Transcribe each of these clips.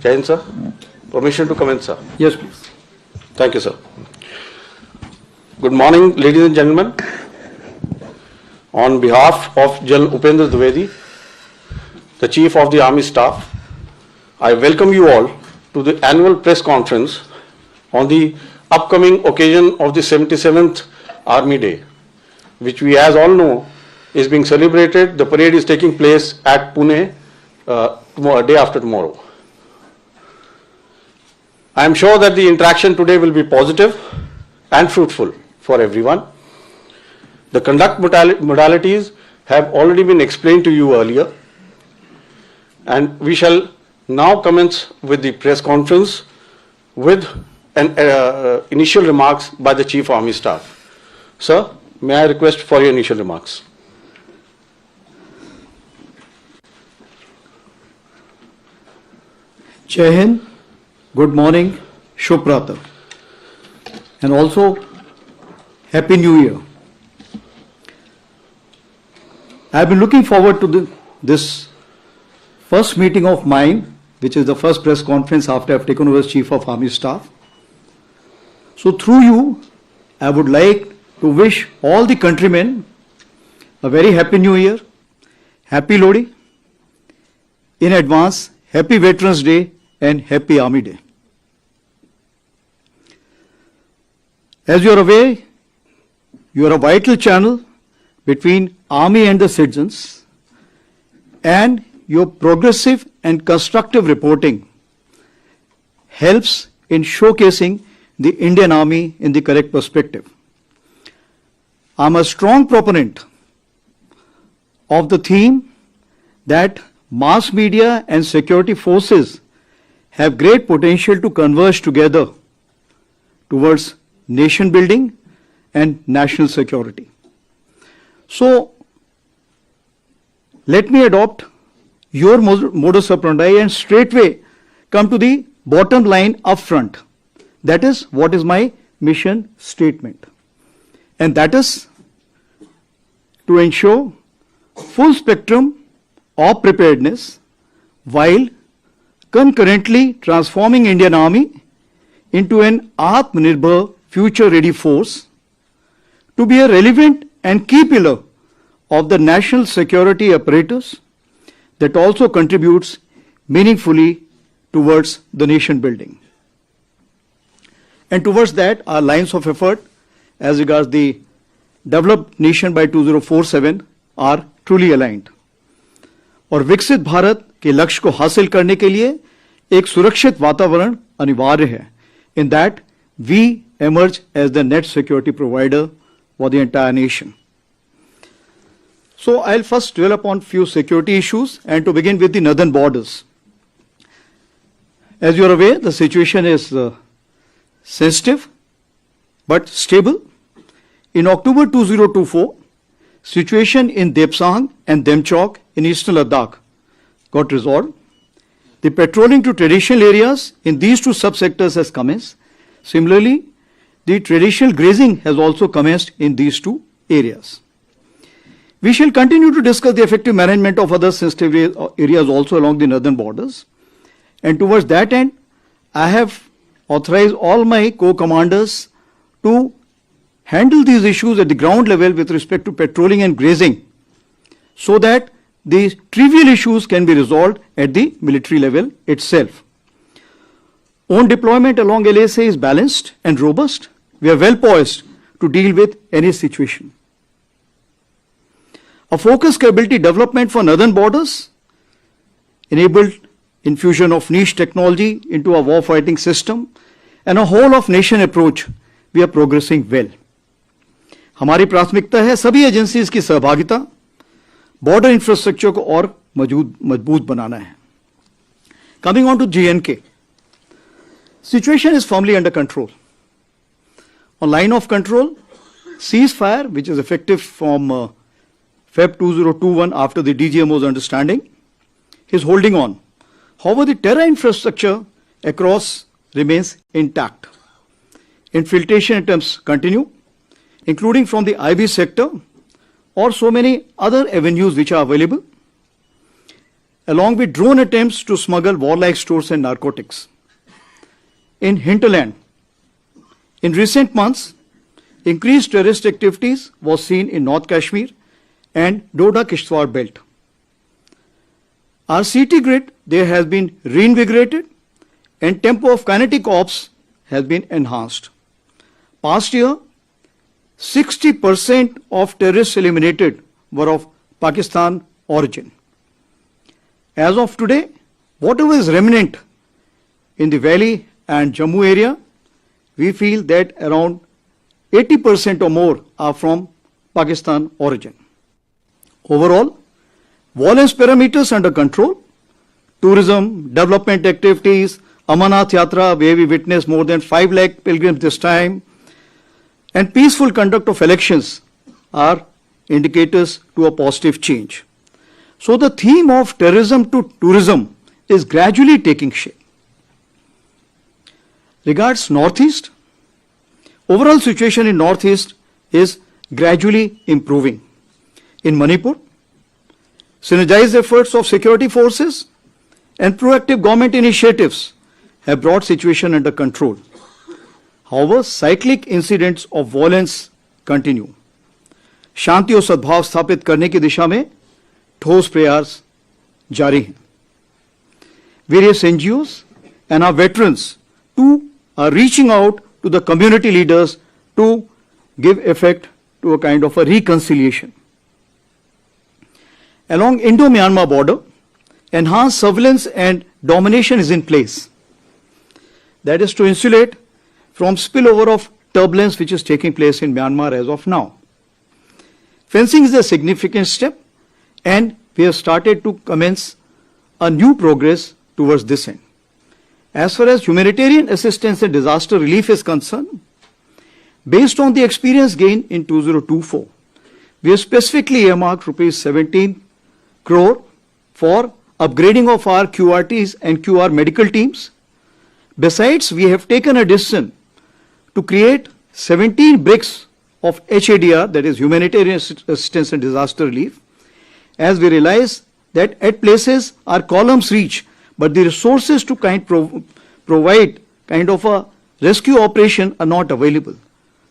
Jai Hind, sir. Permission to commence, sir. Yes, please. Thank you, sir. Good morning, ladies and gentlemen. On behalf of General Upendra Dwivedi, the Chief of the Army Staff, I welcome you all to the annual press conference on the upcoming occasion of the 77th Army Day, which we as all know is being celebrated. The parade is taking place at Pune day after tomorrow. I am sure that the interaction today will be positive and fruitful for everyone. The conduct modalities have already been explained to you earlier, and we shall now commence with the press conference with an initial remarks by the Chief Army Staff. Sir, may I request for your initial remarks? Jai Hind, good morning, Shubh Pratah, and also Happy New Year. I have been looking forward to this first meeting of mine, which is the first press conference after I have taken over as Chief of Army Staff. So through you, I would like to wish all the countrymen a very Happy New Year, Happy Lodi, in advance, Happy Veterans Day and Happy Army Day. As you are aware, you are a vital channel between Army and the citizens, and your progressive and constructive reporting helps in showcasing the Indian Army in the correct perspective. I am a strong proponent of the theme that mass media and security forces have great potential to converge together towards nation building and national security. So, let me adopt your modus operandi and straightway come to the bottom line up front. That is what is my mission statement. And that is to ensure full spectrum of preparedness while concurrently transforming Indian Army into an Atmanirbhar future-ready force to be a relevant and key pillar of the national security apparatus that also contributes meaningfully towards the nation building. And towards that, our lines of effort as regards the developed nation by 2047 are truly aligned. और विकसित भारत के लक्ष्य को हासिल करने के लिए एक सुरक्षित वातावरण अनिवार्य है. In that, we emerge as the net security provider for the entire nation. So I'll first dwell upon few security issues, and to begin with the northern borders. As you are aware, the situation is sensitive but stable. In October 2024, situation in Depsang and Demchok in eastern Ladakh got resolved. The patrolling to traditional areas in these two subsectors has commenced. Similarly, the traditional grazing has also commenced in these two areas. We shall continue to discuss the effective management of other sensitive areas also along the northern borders. And towards that end, I have authorized all my co-commanders to handle these issues at the ground level with respect to patrolling and grazing, so that these trivial issues can be resolved at the military level itself. Own deployment along LSA is balanced and robust. We are well poised to deal with any situation. A focused capability development for northern borders enabled infusion of niche technology into our warfighting system and a whole of nation approach. We are progressing well. हमारी प्राथमिकता है सभी agencies की सहभागिता, border infrastructure को और मजबूत बनाना है. Coming on to J&K, situation is firmly under control. On line of control, ceasefire, which is effective from Feb 2021 after the DGMO's understanding, is holding on. However, the terror infrastructure across remains intact. Infiltration attempts continue, including from the IB sector or so many other avenues which are available. along with drone attempts to smuggle warlike stores and narcotics. In hinterland, in recent months, increased terrorist activities was seen in North Kashmir and Doda-Kishtwar belt. Our CT grid there has been reinvigorated and tempo of kinetic ops has been enhanced. Past year, 60% of terrorists eliminated were of Pakistan origin. As of today, whatever is remnant in the valley and Jammu area, we feel that around 80% or more are from Pakistan origin. Overall, violence parameters under control, tourism, development activities, Amarnath Yatra, where we witnessed more than 5 lakh pilgrims this time, and peaceful conduct of elections are indicators to a positive change. So the theme of terrorism to tourism is gradually taking shape. Regards Northeast, overall situation in Northeast is gradually improving. In Manipur, synergized efforts of security forces and proactive government initiatives have brought situation under control. However, cyclic incidents of violence continue. शांति और सद्भाव स्थापित करने की दिशा में ठोस प्रयास जारी हैं. Various NGOs and our veterans too are reaching out to the community leaders to give effect to a kind of a reconciliation. Along Indo-Myanmar border, enhanced surveillance and domination is in place. That is to insulate from spillover of turbulence which is taking place in Myanmar as of now. Fencing is a significant step and we have started to commence a new progress towards this end. As far as humanitarian assistance and disaster relief is concerned, based on the experience gained in 2024, we have specifically earmarked rupees 17 crore for upgrading of our QRTs and QR medical teams. Besides, we have taken a decision to create 17 bricks of HADR, that is Humanitarian Assistance and Disaster Relief, as we realize that at places our columns reach, but the resources to provide kind of a rescue operation are not available.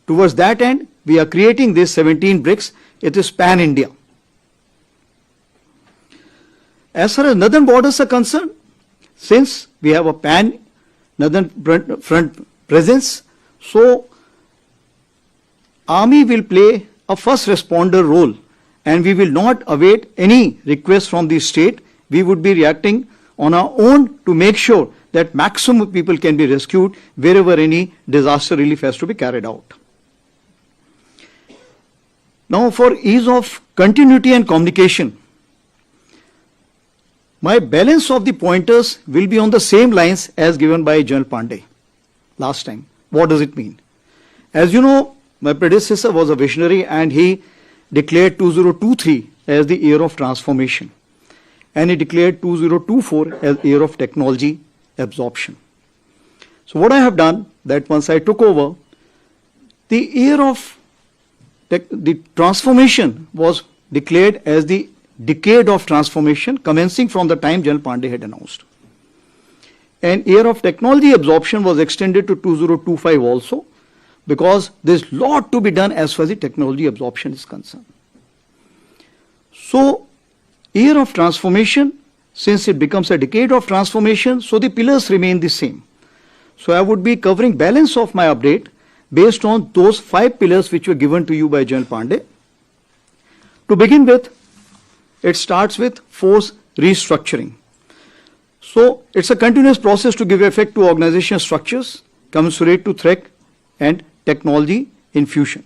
Towards that end, we are creating these 17 bricks. It is pan-India. As far as northern borders are concerned, since we have a pan-northern front presence, so Army will play a first responder role and we will not await any request from the state. We would be reacting on our own to make sure that maximum people can be rescued wherever any disaster relief has to be carried out. Now, for ease of continuity and communication, my balance of the pointers will be on the same lines as given by General Pandey last time. What does it mean? As you know, my predecessor was a visionary and he declared 2023 as the year of transformation. And he declared 2024 as year of technology absorption. So what I have done, that once I took over, the year of the transformation was declared as the decade of transformation commencing from the time General Pandey had announced. And year of technology absorption was extended to 2025 also, because there's lot to be done as far as the technology absorption is concerned. So, year of transformation, since it becomes a decade of transformation, so the pillars remain the same. So I would be covering balance of my update based on those 5 pillars which were given to you by General Pandey. To begin with, it starts with force restructuring. So it's a continuous process to give effect to organizational structures commensurate to threat and technology infusion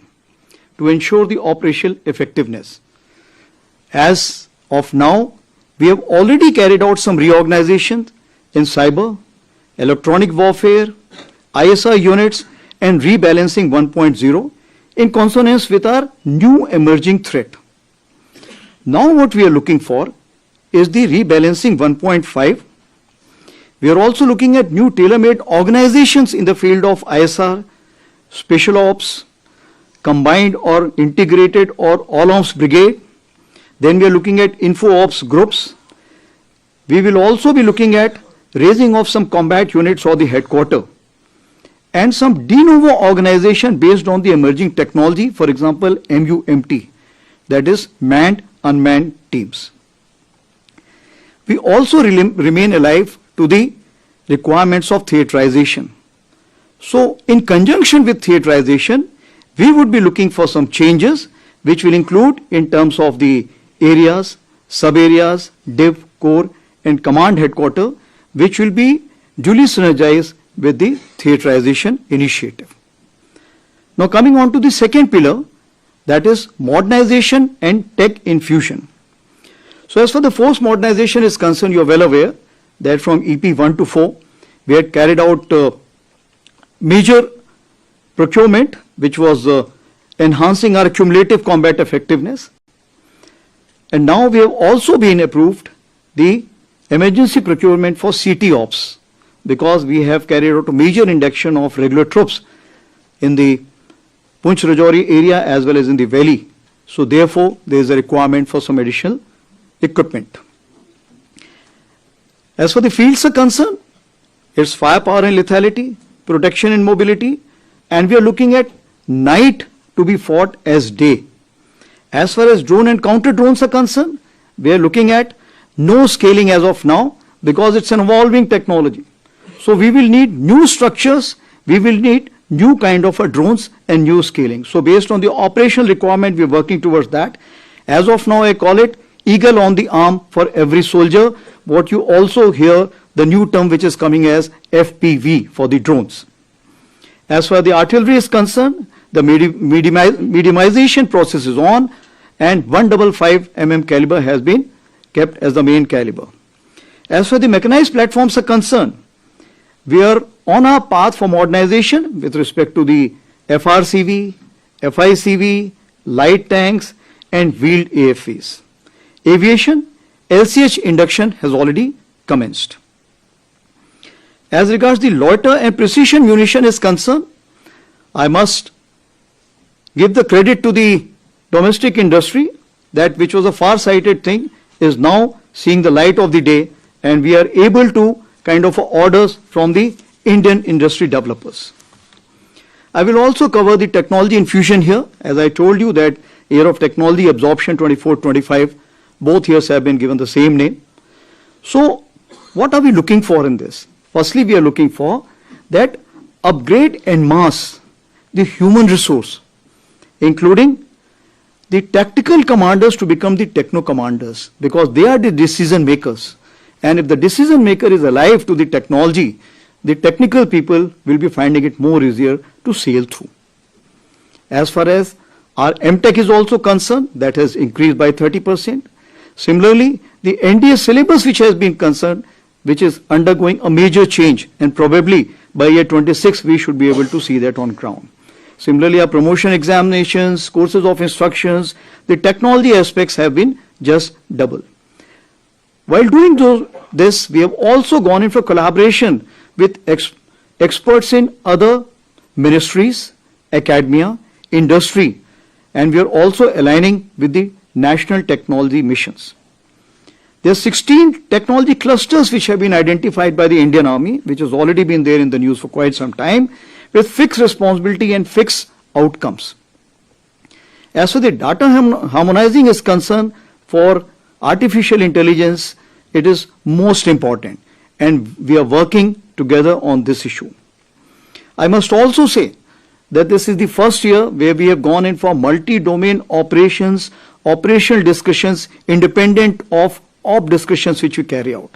to ensure the operational effectiveness. As of now, we have already carried out some reorganization in cyber, electronic warfare, ISR units, and rebalancing 1.0 in consonance with our new emerging threat. Now what we are looking for is the rebalancing 1.5. We are also looking at new tailor-made organizations in the field of ISR, special ops, combined or integrated or all ops brigade. Then we are looking at info ops groups. We will also be looking at raising of some combat units or the headquarter and some de novo organization based on the emerging technology, for example, MUMT, that is manned unmanned teams. We also remain alive to the requirements of theaterization. So in conjunction with theaterization, we would be looking for some changes which will include in terms of the areas, sub-areas, div, core and command headquarter, which will be duly synergized with the theaterization initiative. Now coming on to the second pillar, that is modernization and tech infusion. So as far the force modernization is concerned, you are well aware that from EP 1 to 4, we had carried out major procurement, which was enhancing our cumulative combat effectiveness. And now we have also been approved the emergency procurement for CT ops, because we have carried out a major induction of regular troops in the Poonch Rajouri area as well as in the valley. So therefore, there is a requirement for some additional equipment. As for the fields are concerned, it's firepower and lethality, protection and mobility, and we are looking at night to be fought as day. As far as drone and counter drones are concerned, we are looking at no scaling as of now because it's an evolving technology. So we will need new structures, we will need new kind of drones and new scaling. So based on the operational requirement, we are working towards that. As of now, I call it eagle on the arm for every soldier. What you also hear, the new term which is coming as FPV for the drones. As far as the artillery is concerned, the mediumization process is on, and 155 mm caliber has been kept as the main caliber. As far as the mechanized platforms are concerned, we are on our path for modernization with respect to the FRCV, FICV, light tanks and wheeled AFVs. Aviation, LCH induction has already commenced. As regards the loiter and precision munition is concerned, I must give the credit to the domestic industry that which was a far-sighted thing is now seeing the light of the day, and we are able to kind of orders from the Indian industry developers. I will also cover the technology infusion here. As I told you that year of technology absorption 24-25, both years have been given the same name. So what are we looking for in this? Firstly, we are looking for that upgrade and mass the human resource, including the tactical commanders to become the techno commanders, because they are the decision makers. And if the decision maker is alive to the technology, the technical people will be finding it more easier to sail through. As far as our MTech is also concerned, that has increased by 30%. Similarly, the NDA syllabus which has been concerned, which is undergoing a major change, and probably by year 26 we should be able to see that on ground. Similarly, our promotion examinations, courses of instructions, the technology aspects have been just double. While doing this, we have also gone in for collaboration with experts in other ministries, academia, industry, and we are also aligning with the national technology missions. There are 16 technology clusters which have been identified by the Indian Army, which has already been there in the news for quite some time, with fixed responsibility and fixed outcomes. As for the data harmonizing is concerned, for artificial intelligence, it is most important, and we are working together on this issue. I must also say that this is the first year where we have gone in for multi-domain operations, operational discussions independent of op discussions which we carry out.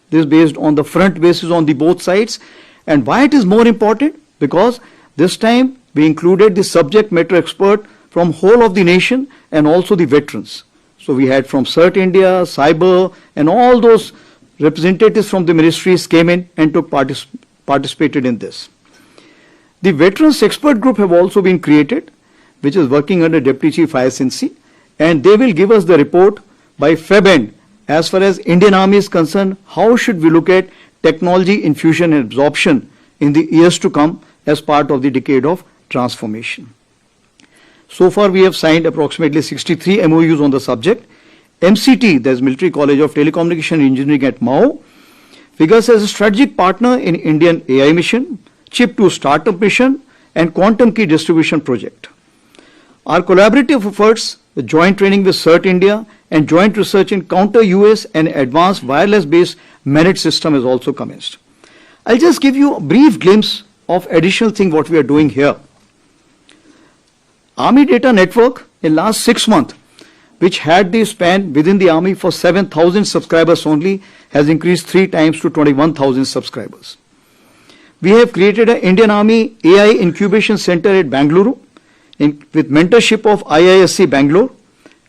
This is based on the front basis on the both sides. And why it is more important? Because this time we included the subject matter expert from whole of the nation and also the veterans. So we had from CERT India, Cyber, and all those representatives from the ministries came in and participated in this. The veterans expert group have also been created, which is working under Deputy Chief ISNC, and they will give us the report by Feb end. As far as Indian Army is concerned, how should we look at technology infusion and absorption in the years to come as part of the decade of transformation. So far we have signed approximately 63 MOUs on the subject, MCT, that's Military College of Telecommunication Engineering at Mao, figures as a strategic partner in Indian AI mission, Chip 2 Startup mission, and Quantum Key Distribution project. Our collaborative efforts, the joint training with CERT India and joint research in counter-US and advanced wireless-based managed system is also commenced. I'll just give you a brief glimpse of additional thing what we are doing here. Army Data Network in last 6 months, which had the span within the Army for 7,000 subscribers only, has increased 3 times to 21,000 subscribers. We have created an Indian Army AI Incubation Center at Bangalore with mentorship of IISc Bangalore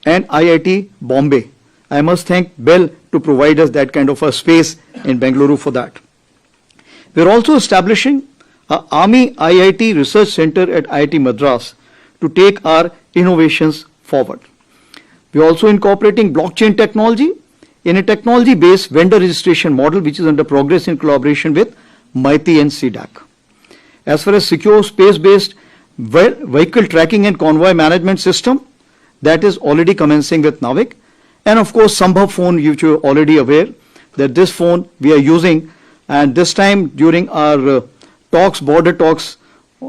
and IIT Bombay. I must thank Bell to provide us that kind of a space in Bangalore for that. We are also establishing an Army IIT Research Center at IIT Madras to take our innovations forward. We are also incorporating blockchain technology in a technology-based vendor registration model which is under progress in collaboration with MITI and CDAC. As far as secure space-based vehicle tracking and convoy management system, that is already commencing with NAVIC. And of course, Sambhav phone, which you are already aware that this phone we are using, and this time during our border talks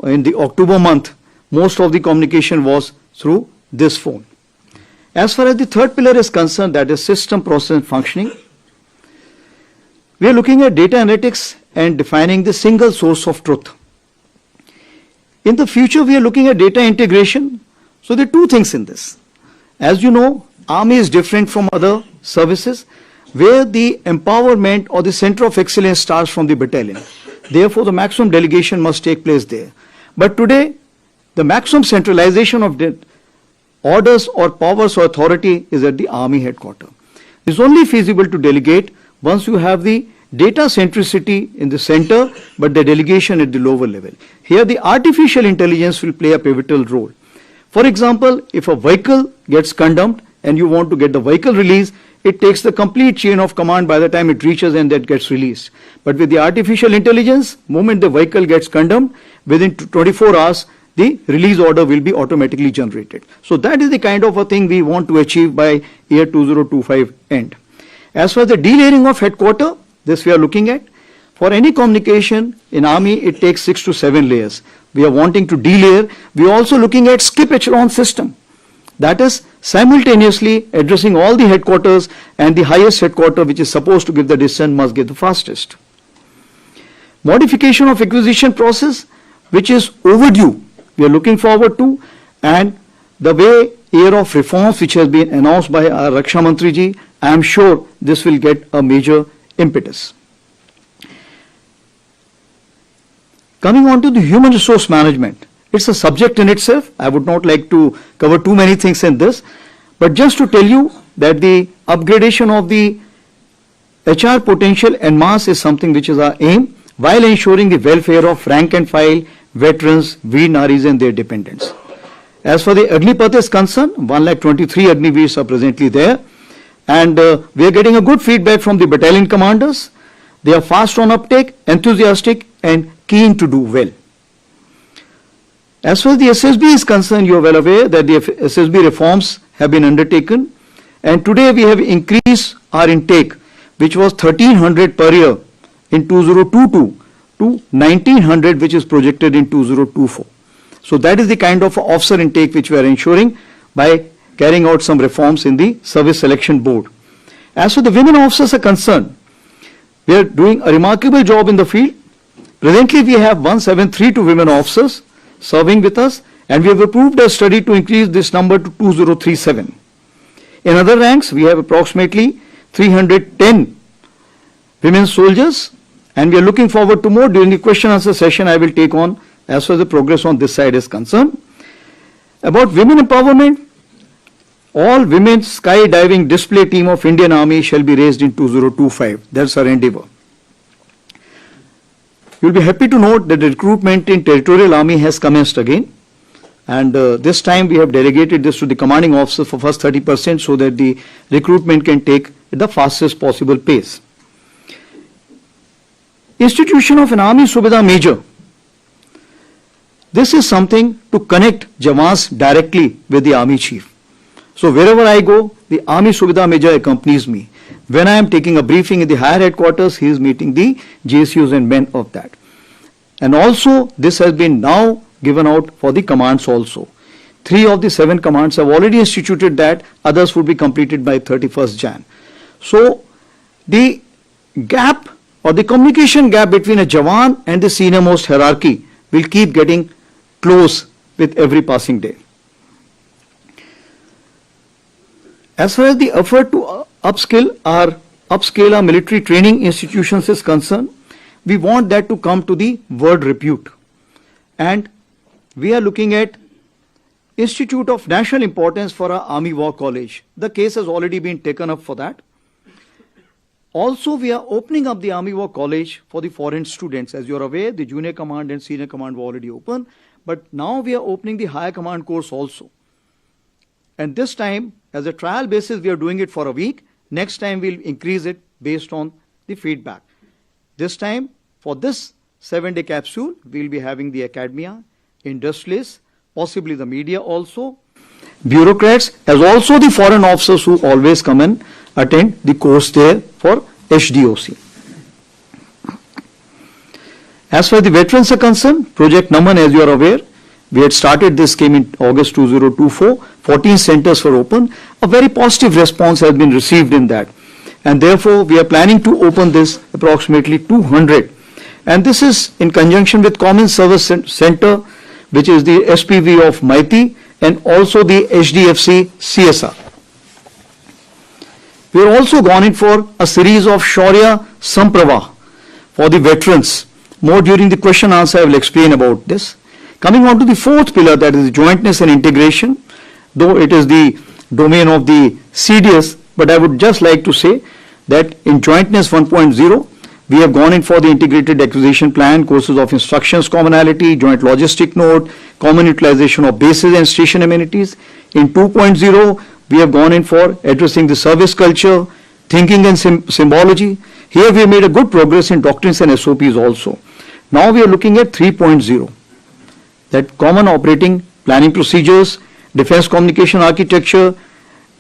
in the October month, most of the communication was through this phone. As far as the third pillar is concerned, that is system, process and functioning, we are looking at data analytics and defining the single source of truth. In the future, we are looking at data integration. So there are 2 things in this. As you know, Army is different from other services where the empowerment or the center of excellence starts from the battalion. Therefore, the maximum delegation must take place there. But today, the maximum centralization of the orders or powers or authority is at the Army headquarters. It's only feasible to delegate once you have the data centricity in the center, but the delegation at the lower level. Here, the artificial intelligence will play a pivotal role. For example, if a vehicle gets condemned and you want to get the vehicle released, it takes the complete chain of command by the time it reaches and that gets released. But with the artificial intelligence, moment the vehicle gets condemned, within 24 hours, the release order will be automatically generated. So that is the kind of a thing we want to achieve by year 2025 end. As far as the delayering of headquarters, this we are looking at. For any communication in Army, it takes 6 to 7 layers. We are wanting to delayer. We are also looking at skip echelon system. That is simultaneously addressing all the headquarters, and the highest headquarter which is supposed to give the decision must give the fastest. Modification of acquisition process, which is overdue, we are looking forward to, and the way year of reforms which has been announced by our Raksha Mantri ji, I am sure this will get a major impetus. Coming on to the human resource management, it's a subject in itself. I would not like to cover too many things in this, but just to tell you that the upgradation of the HR potential en masse is something which is our aim, while ensuring the welfare of rank and file, veterans, Veer Naris and their dependents. As for the Agnipath is concerned, 123 Agniveers are presently there, and we are getting a good feedback from the battalion commanders. They are fast on uptake, enthusiastic and keen to do well. As far as the SSB is concerned, you are well aware that the SSB reforms have been undertaken, and today we have increased our intake, which was 1300 per year in 2022 to 1900, which is projected in 2024. So that is the kind of officer intake which we are ensuring by carrying out some reforms in the service selection board. As for the women officers are concerned, we are doing a remarkable job in the field. Presently, we have 1732 women officers serving with us, and we have approved a study to increase this number to 2037. In other ranks, we have approximately 310 women soldiers, and we are looking forward to more. During the question answer session, I will take on as far as the progress on this side is concerned. About women empowerment, all women's skydiving display team of Indian Army shall be raised in 2025. That's our endeavor. You'll be happy to note that the recruitment in Territorial Army has commenced again. And this time we have delegated this to the commanding officer for first 30% so that the recruitment can take at the fastest possible pace. Institution of an Army Subedar Major. This is something to connect Jawans directly with the Army Chief. So wherever I go, the Army Suvidha Major accompanies me. When I am taking a briefing in the higher headquarters, he is meeting the JSUs and men of that. And also, this has been now given out for the commands also. 3 of the 7 commands have already instituted that, others would be completed by 31st Jan. So, the gap or the communication gap between a Jawan and the senior most hierarchy will keep getting close with every passing day. As far as the effort to upscale our military training institutions is concerned, we want that to come to the world repute. And we are looking at Institute of National Importance for our Army War College. The case has already been taken up for that. Also, we are opening up the Army War College for the foreign students. As you are aware, the junior command and senior command were already open, but now we are opening the higher command course also. And this time, as a trial basis, we are doing it for a week. Next time, we'll increase it based on the feedback. This time, for this 7-day capsule, we'll be having the academia, industrialists, possibly the media also, bureaucrats, as also the foreign officers who always come and attend the course there for HDOC. As far as the veterans are concerned, Project Naman, as you are aware, we had started this scheme in August 2024, 14 centers were open. A very positive response has been received in that. And therefore, we are planning to open this approximately 200. And this is in conjunction with Common Service Center, which is the SPV of Maiti, and also the HDFC CSR. We are also gone in for a series of Shaurya Samprava for the veterans. More during the question answer, I will explain about this. Coming on to the 4th pillar, that is jointness and integration, though it is the domain of the CDS, but I would just like to say that in Jointness 1.0, we have gone in for the integrated acquisition plan, courses of instructions commonality, joint logistic node, common utilization of bases and station amenities. In 2.0, we have gone in for addressing the service culture, thinking and symbology. Here we have made a good progress in doctrines and SOPs also. Now we are looking at 3.0, that common operating planning procedures, defense communication architecture,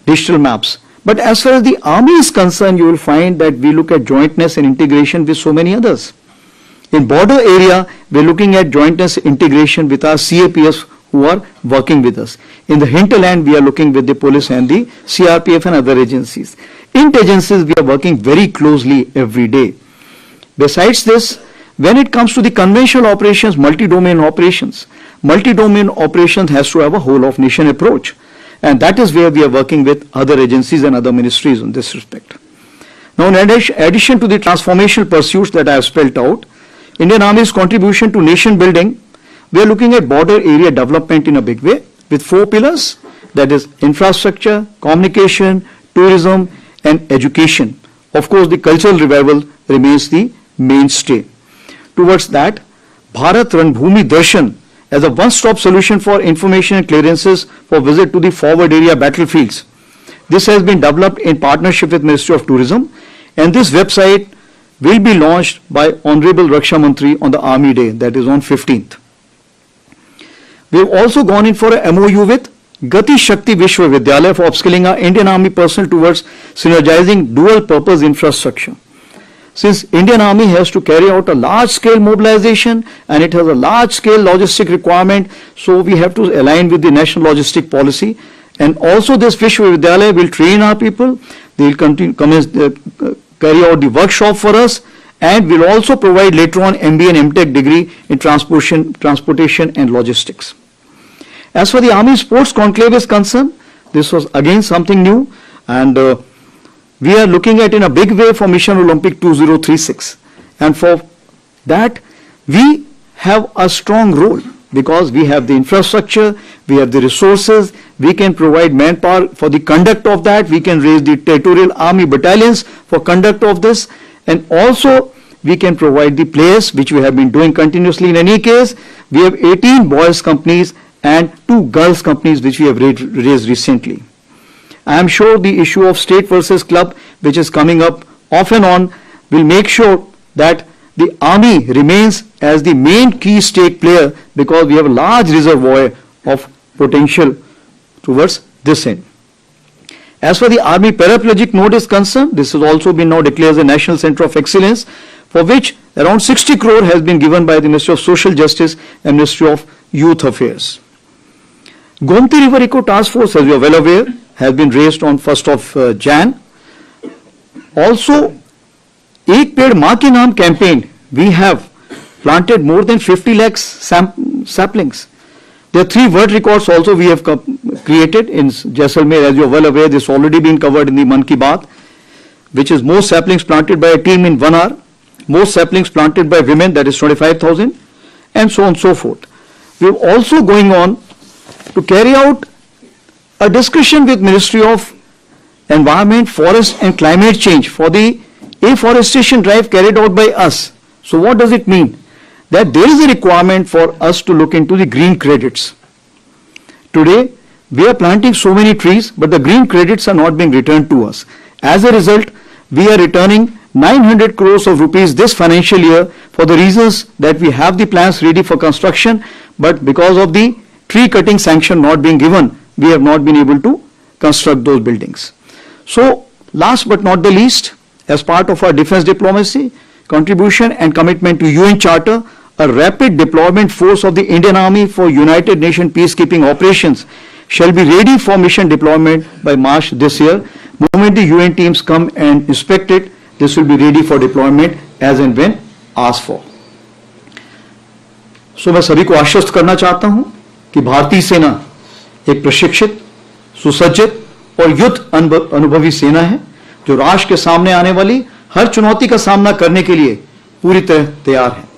digital maps. But as far as the army is concerned, you will find that we look at jointness and integration with so many others. In border area, we are looking at jointness integration with our CAPS who are working with us. In the hinterland, we are looking with the police and the CRPF and other agencies. Inter-agencies, we are working very closely every day. Besides this, when it comes to the conventional operations, multi-domain operations has to have a whole of nation approach. And that is where we are working with other agencies and other ministries in this respect. Now, in addition to the transformational pursuits that I have spelled out, Indian Army's contribution to nation building, we are looking at border area development in a big way with 4 pillars, that is infrastructure, communication, tourism, and education. Of course, the cultural revival remains the mainstay. Towards that, Bharat Ranbhumi Darshan as a one-stop solution for information and clearances for visit to the forward area battlefields. This has been developed in partnership with Ministry of Tourism, and this website will be launched by Honorable Raksha Mantri on the Army Day, that is on 15th. We have also gone in for a MOU with Gati Shakti Vishwavidyalaya for upskilling our Indian Army personnel towards synergizing dual-purpose infrastructure. Since Indian Army has to carry out a large-scale mobilization and it has a large-scale logistic requirement, so we have to align with the national logistic policy. And also this Vishwavidyalaya will train our people. They will carry out the workshop for us, and will also provide later on MBA and MTech degree in transportation and logistics. As for the Army Sports Conclave is concerned, this was again something new, and we are looking at in a big way for Mission Olympic 2036. And for that, we have a strong role because we have the infrastructure, we have the resources, we can provide manpower for the conduct of that, we can raise the territorial army battalions for conduct of this, and also we can provide the players, which we have been doing continuously. In any case, we have 18 boys companies and 2 girls companies which we have raised recently. I am sure the issue of state versus club, which is coming up off and on, will make sure that the army remains as the main key stake player because we have a large reservoir of potential towards this end. As far the Army Paraplegic Node is concerned, this has also been now declared as a National Center of Excellence, for which around 60 crore has been given by the Ministry of Social Justice and Ministry of Youth Affairs. Gomti River Eco Task Force, as you are well aware, has been raised on 1st of Jan. Also, Ek Ped Maa Ke Naam campaign, we have planted more than 50 lakhs saplings. There are 3 world records also we have created in Jaisalmer. As you are well aware, this has already been covered in the Man Ki Baat, which is most saplings planted by a team in 1 hour, most saplings planted by women, that is 25,000, and so on and so forth. We are also going on to carry out a discussion with Ministry of Environment, Forest and Climate Change for the afforestation drive carried out by us. So what does it mean? That there is a requirement for us to look into the green credits. Today, we are planting so many trees, but the green credits are not being returned to us. As a result, we are returning 900 crores of rupees this financial year for the reasons that we have the plans ready for construction, but because of the tree cutting sanction not being given, we have not been able to construct those buildings. So, last but not the least, as part of our defense diplomacy, contribution and commitment to UN Charter, a rapid deployment force of the Indian Army for United Nations peacekeeping operations shall be ready for mission deployment by March this year. The moment the UN teams come and inspect it, this will be ready for deployment as and when asked for. So मैं सभी को आश्वस्त करना चाहता हूं कि भारतीय सेना एक प्रशिक्षित, सुसज्जित और युद्ध अनुभवी सेना है जो राष्ट्र के सामने आने वाली हर चुनौती का सामना करने के लिए पूरी तरह तैयार है.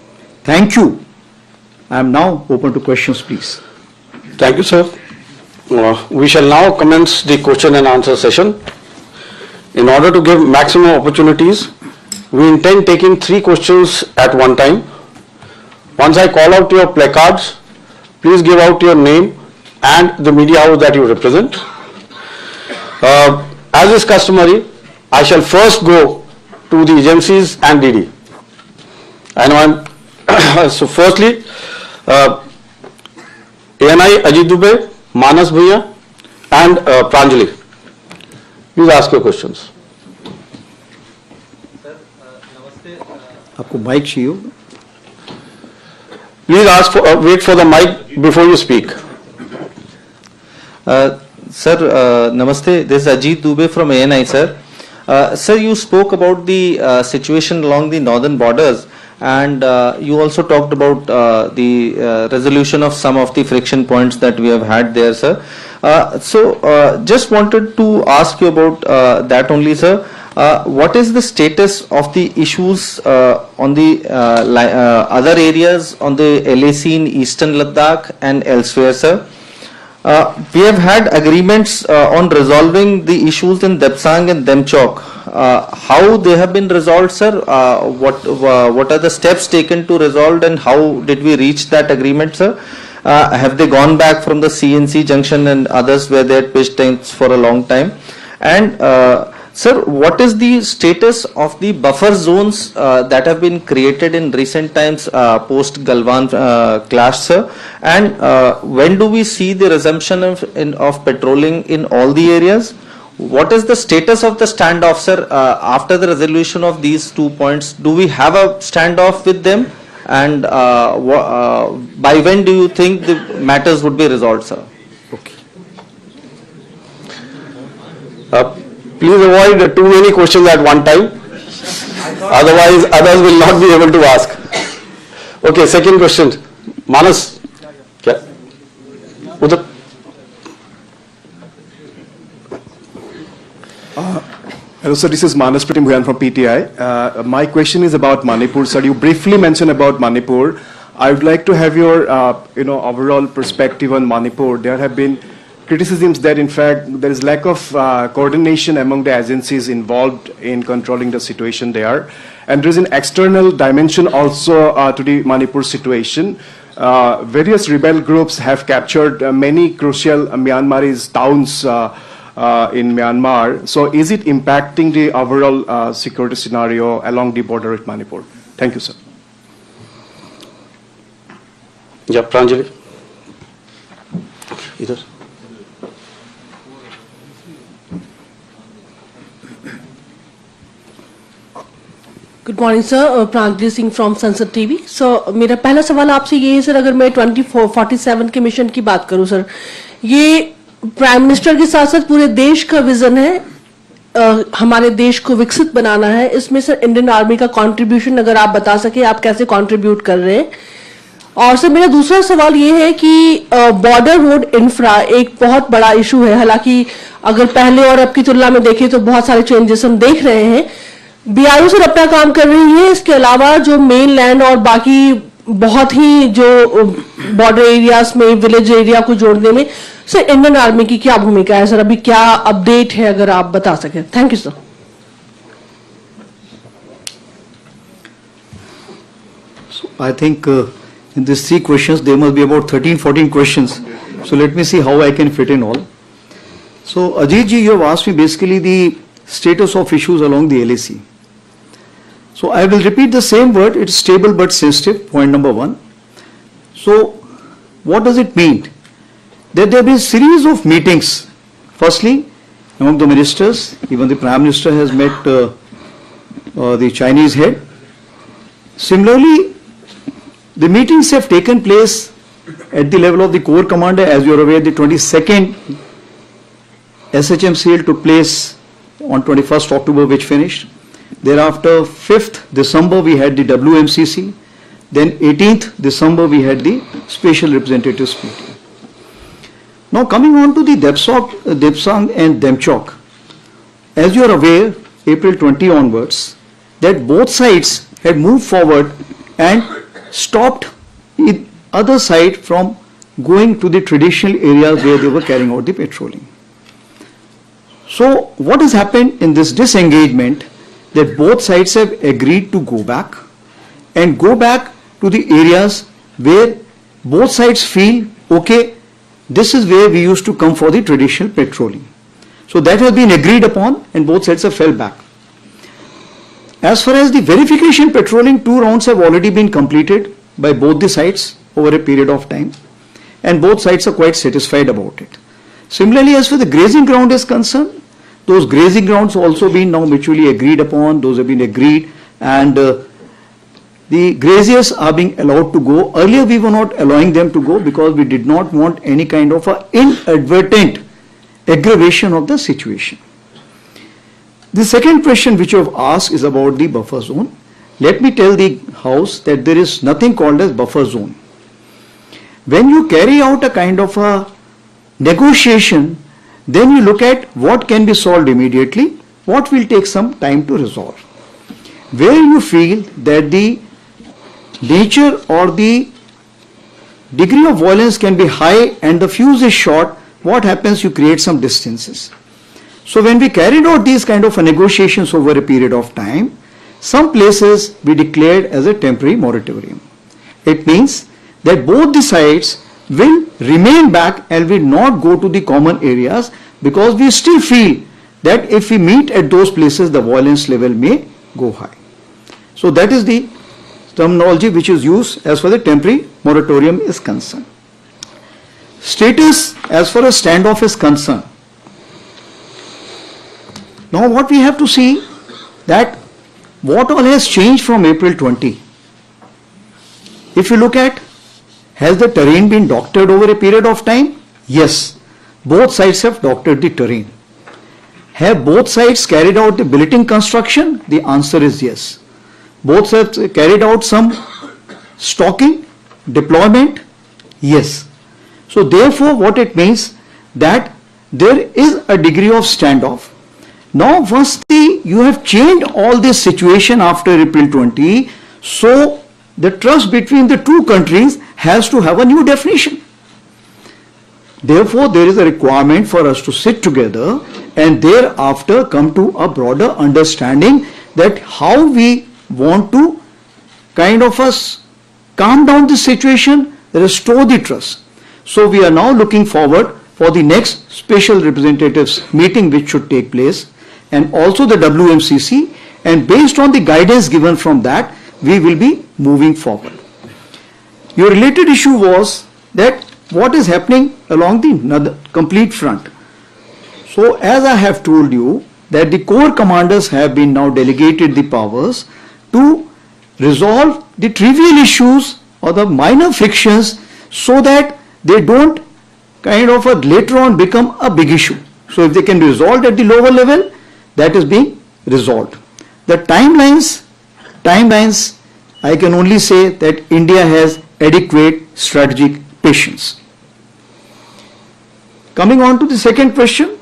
Thank you. I am now open to questions, please. Thank you, sir. We shall now commence the question and answer session. In order to give maximum opportunities, we intend taking 3 questions at one time. Once I call out your placards, please give out your name and the media house that you represent. As is customary, I shall first go to the agencies and DD. I know I'm so firstly, ANI Ajit Dubey, Manas Bhaiya and Pranjali. Please ask your questions. आपको mic चाहिए होगा. Please ask for wait for the mic before you speak. Sir, Namaste. This is Ajit Dubey from ANI, sir. Sir, you spoke about the situation along the northern borders, and you also talked about the resolution of some of the friction points that we have had there, sir. Just wanted to ask you about that only, sir. What is the status of the issues on the other areas on the LAC in Eastern Ladakh and elsewhere, sir? We have had agreements on resolving the issues in Depsang and Demchok. How they have been resolved, sir? What are the steps taken to resolve, and how did we reach that agreement, sir? Have they gone back from the CNC junction and others where they had pitched tents for a long time? And sir, what is the status of the buffer zones that have been created in recent times post Galwan clash, sir? And when do we see the resumption of patrolling in all the areas? What is the status of the standoff, sir, after the resolution of these 2 points? Do we have a standoff with them? And by when do you think the matters would be resolved, sir? Okay. Please avoid too many questions at one time. Otherwise, others will not be able to ask. Okay, second question. Manas. Yeah. Udar. Hello, sir. This is Manas Pratim Bhuyan from PTI. My question is about Manipur, sir. You briefly mentioned about Manipur. I would like to have your, overall perspective on Manipur. There have been criticisms that, in fact, there is lack of coordination among the agencies involved in controlling the situation there. And there is an external dimension also to the Manipur situation. Various rebel groups have captured many crucial Myanmarese towns in Myanmar. So is it impacting the overall security scenario along the border with Manipur? Thank you, sir. Yeah, Pranjali. Either. Good morning sir, Pranjali Singh from संसद TV. Sir मेरा पहला सवाल आपसे ये है sir, अगर मैं 2447 के मिशन की बात करूं सर, ये प्राइम मिनिस्टर के साथ साथ पूरे देश का विजन है, हमारे देश को विकसित बनाना है। इसमें सर इंडियन आर्मी का कंट्रीब्यूशन अगर आप बता सके, आप कैसे कंट्रीब्यूट कर रहे हैं। और सर मेरा दूसरा सवाल ये है कि बॉर्डर रोड इंफ्रा एक बहुत बड़ा इशू है। हालांकि अगर पहले और अब की तुलना में देखें तो बहुत सारे चेंजेस हम देख रहे हैं। बीआरओ सर अपना काम कर रही है, इसके अलावा जो मेन लैंड और बाकी बहुत ही जो बॉर्डर एरियाज में विलेज एरिया को जोड़ने में सर इंडियन आर्मी की क्या भूमिका है सर, अभी क्या अपडेट है अगर आप बता सकें। Thank you sir. I think in these 3 questions, there must be about 13-14 questions. So let me see how I can fit in all. So Ajit ji, you have asked me basically the status of issues along the LAC. So I will repeat the same word, it's stable but sensitive, point number 1. So what does it mean? That there have been series of meetings. Firstly, among the ministers, even the Prime Minister has met the Chinese head. Similarly, the meetings have taken place at the level of the Corps Commander. As you are aware, the 22nd SHMCL took place on 21st October, which finished. Thereafter, 5th December, we had the WMCC. Then 18th December, we had the Special Representatives meeting. Now coming on to the Depsang and Demchok. As you are aware, April 20 onwards, that both sides had moved forward and stopped the other side from going to the traditional areas where they were carrying out the patrolling. So what has happened in this disengagement, that both sides have agreed to go back to the areas where both sides feel, okay, this is where we used to come for the traditional patrolling. So that has been agreed upon and both sides have fell back. As far as the verification patrolling, 2 rounds have already been completed by both the sides over a period of time, and both sides are quite satisfied about it. Similarly, as far as the grazing ground is concerned, those grazing grounds also been now mutually agreed upon, those have been agreed, and the graziers are being allowed to go. Earlier we were not allowing them to go because we did not want any kind of a inadvertent aggravation of the situation. The second question which you have asked is about the buffer zone. Let me tell the House that there is nothing called as buffer zone. When you carry out a kind of a negotiation, then you look at what can be solved immediately, what will take some time to resolve. Where you feel that the nature or the degree of violence can be high and the fuse is short, what happens? You create some distances. So when we carried out these kind of negotiations over a period of time, some places we declared as a temporary moratorium. It means that both the sides will remain back and will not go to the common areas because we still feel that if we meet at those places, the violence level may go high. So that is the terminology which is used as far as the temporary moratorium is concerned. Status as far as standoff is concerned. Now what we have to see that what all has changed from April 20. If you look at, has the terrain been doctored over a period of time? Yes. Both sides have doctored the terrain. Have both sides carried out the billeting construction? The answer is yes. Both sides carried out some stocking, deployment? Yes. So therefore what it means that there is a degree of standoff. Now once you have changed all this situation after April 20, so the trust between the two countries has to have a new definition. Therefore, there is a requirement for us to sit together and thereafter come to a broader understanding that how we want to kind of calm down the situation, restore the trust. So we are now looking forward for the next special representatives meeting which should take place, and also the WMCC, and based on the guidance given from that, we will be moving forward. Your related issue was that what is happening along the complete front. So as I have told you that the Corps commanders have been now delegated the powers to resolve the trivial issues or the minor frictions so that they don't kind of later on become a big issue. So if they can be resolved at the lower level, that is being resolved. The timelines, I can only say that India has adequate strategic patience. Coming on to the second question,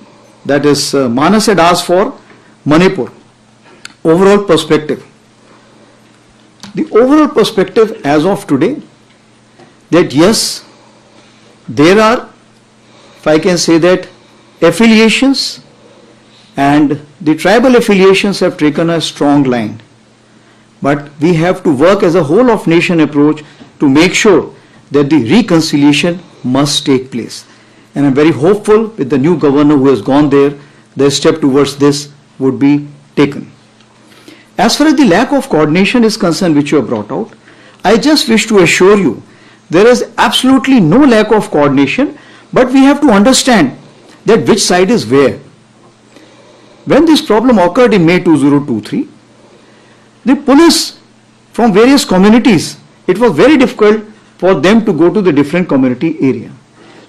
that is Manas had asked for Manipur, overall perspective. The overall perspective as of today, that yes, there are, if I can say that, affiliations, and the tribal affiliations have taken a strong line. But we have to work as a whole of nation approach to make sure that the reconciliation must take place. And I'm very hopeful with the new governor who has gone there, the step towards this would be taken. As far as the lack of coordination is concerned, which you have brought out, I just wish to assure you, there is absolutely no lack of coordination, but we have to understand that which side is where. When this problem occurred in May 2023, the police from various communities, it was very difficult for them to go to the different community area.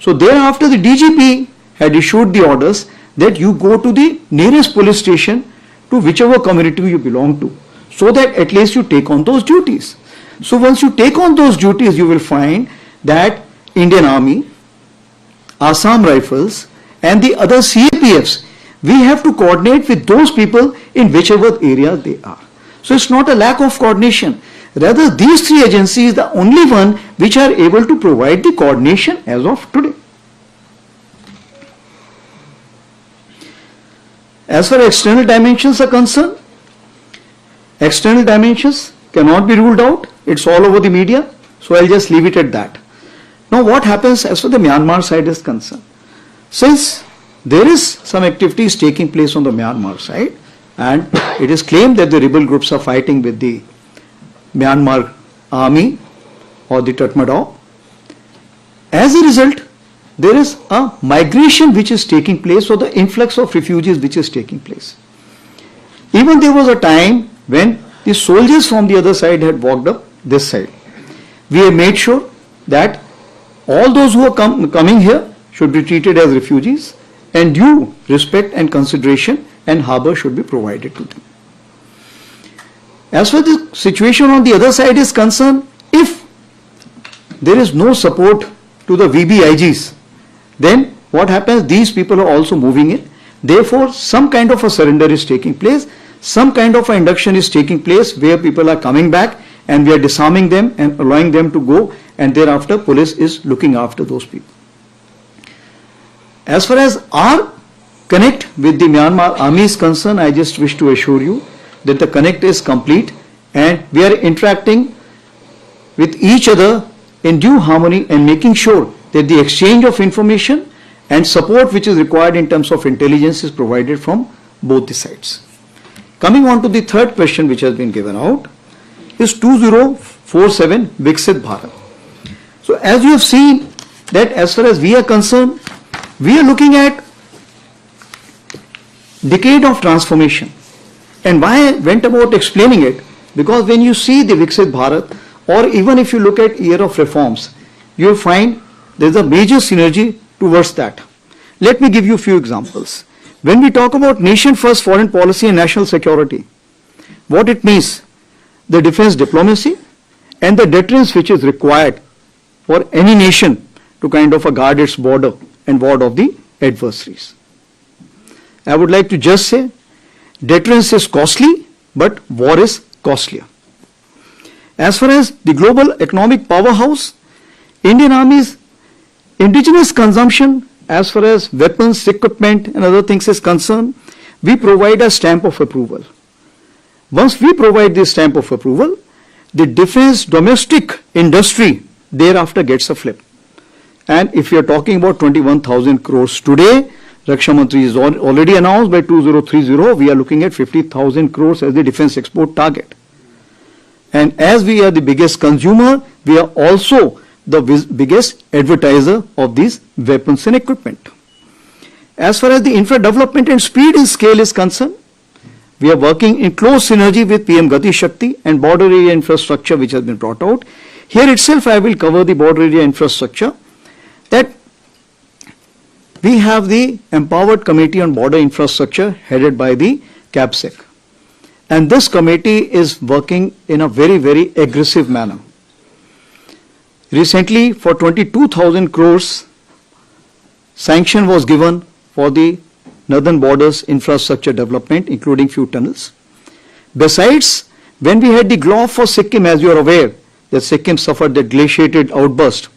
So thereafter the DGP had issued the orders that you go to the nearest police station to whichever community you belong to, so that at least you take on those duties. So once you take on those duties, you will find that Indian Army, Assam Rifles and the other CAPFs, we have to coordinate with those people in whichever area they are. So it's not a lack of coordination. Rather, these three agencies are the only one which are able to provide the coordination as of today. As far as external dimensions are concerned, external dimensions cannot be ruled out. It's all over the media. So I'll just leave it at that. Now what happens as far as the Myanmar side is concerned? Since there is some activities taking place on the Myanmar side, and it is claimed that the rebel groups are fighting with the Myanmar army or the Tatmadaw. As a result, there is a migration which is taking place, or the influx of refugees which is taking place. Even there was a time when the soldiers from the other side had walked up this side. We have made sure that all those who are coming here should be treated as refugees, and due respect and consideration and harbour should be provided to them. As far as the situation on the other side is concerned, if there is no support to the VBIGs, then what happens? These people are also moving in. Therefore, some kind of a surrender is taking place, some kind of an induction is taking place where people are coming back and we are disarming them and allowing them to go, and thereafter police is looking after those people. As far as our connect with the Myanmar army is concerned, I just wish to assure you that the connect is complete and we are interacting with each other in due harmony and making sure that the exchange of information and support which is required in terms of intelligence is provided from both the sides. Coming on to the third question which has been given out is 2047 Viksit Bharat. So as you have seen that as far as we are concerned, we are looking at decade of transformation. And why I went about explaining it, because when you see the Viksit Bharat, or even if you look at year of reforms, you will find there is a major synergy towards that. Let me give you a few examples. When we talk about nation first foreign policy and national security, what it means, the defense diplomacy and the deterrence which is required for any nation to kind of guard its border and ward off the adversaries. I would like to just say, deterrence is costly, but war is costlier. As far as the global economic powerhouse, Indian Army's indigenous consumption as far as weapons, equipment and other things is concerned, we provide a stamp of approval. Once we provide this stamp of approval, the defense domestic industry thereafter gets a flip. And if we are talking about 21,000 crores today, Raksha Mantri is already announced by 2030, we are looking at 50,000 crores as the defense export target. And as we are the biggest consumer, we are also the biggest advertiser of these weapons and equipment. As far as the infra development and speed and scale is concerned, we are working in close synergy with PM Gati Shakti and border area infrastructure which has been brought out. Here itself I will cover the border area infrastructure. That we have the Empowered Committee on Border Infrastructure headed by the CAPSEC. And this committee is working in a very, very aggressive manner. Recently, for 22,000 crores, sanction was given for the northern borders infrastructure development, including few tunnels. Besides, when we had the GLOF for Sikkim, as you are aware, that Sikkim suffered that glaciated outburst,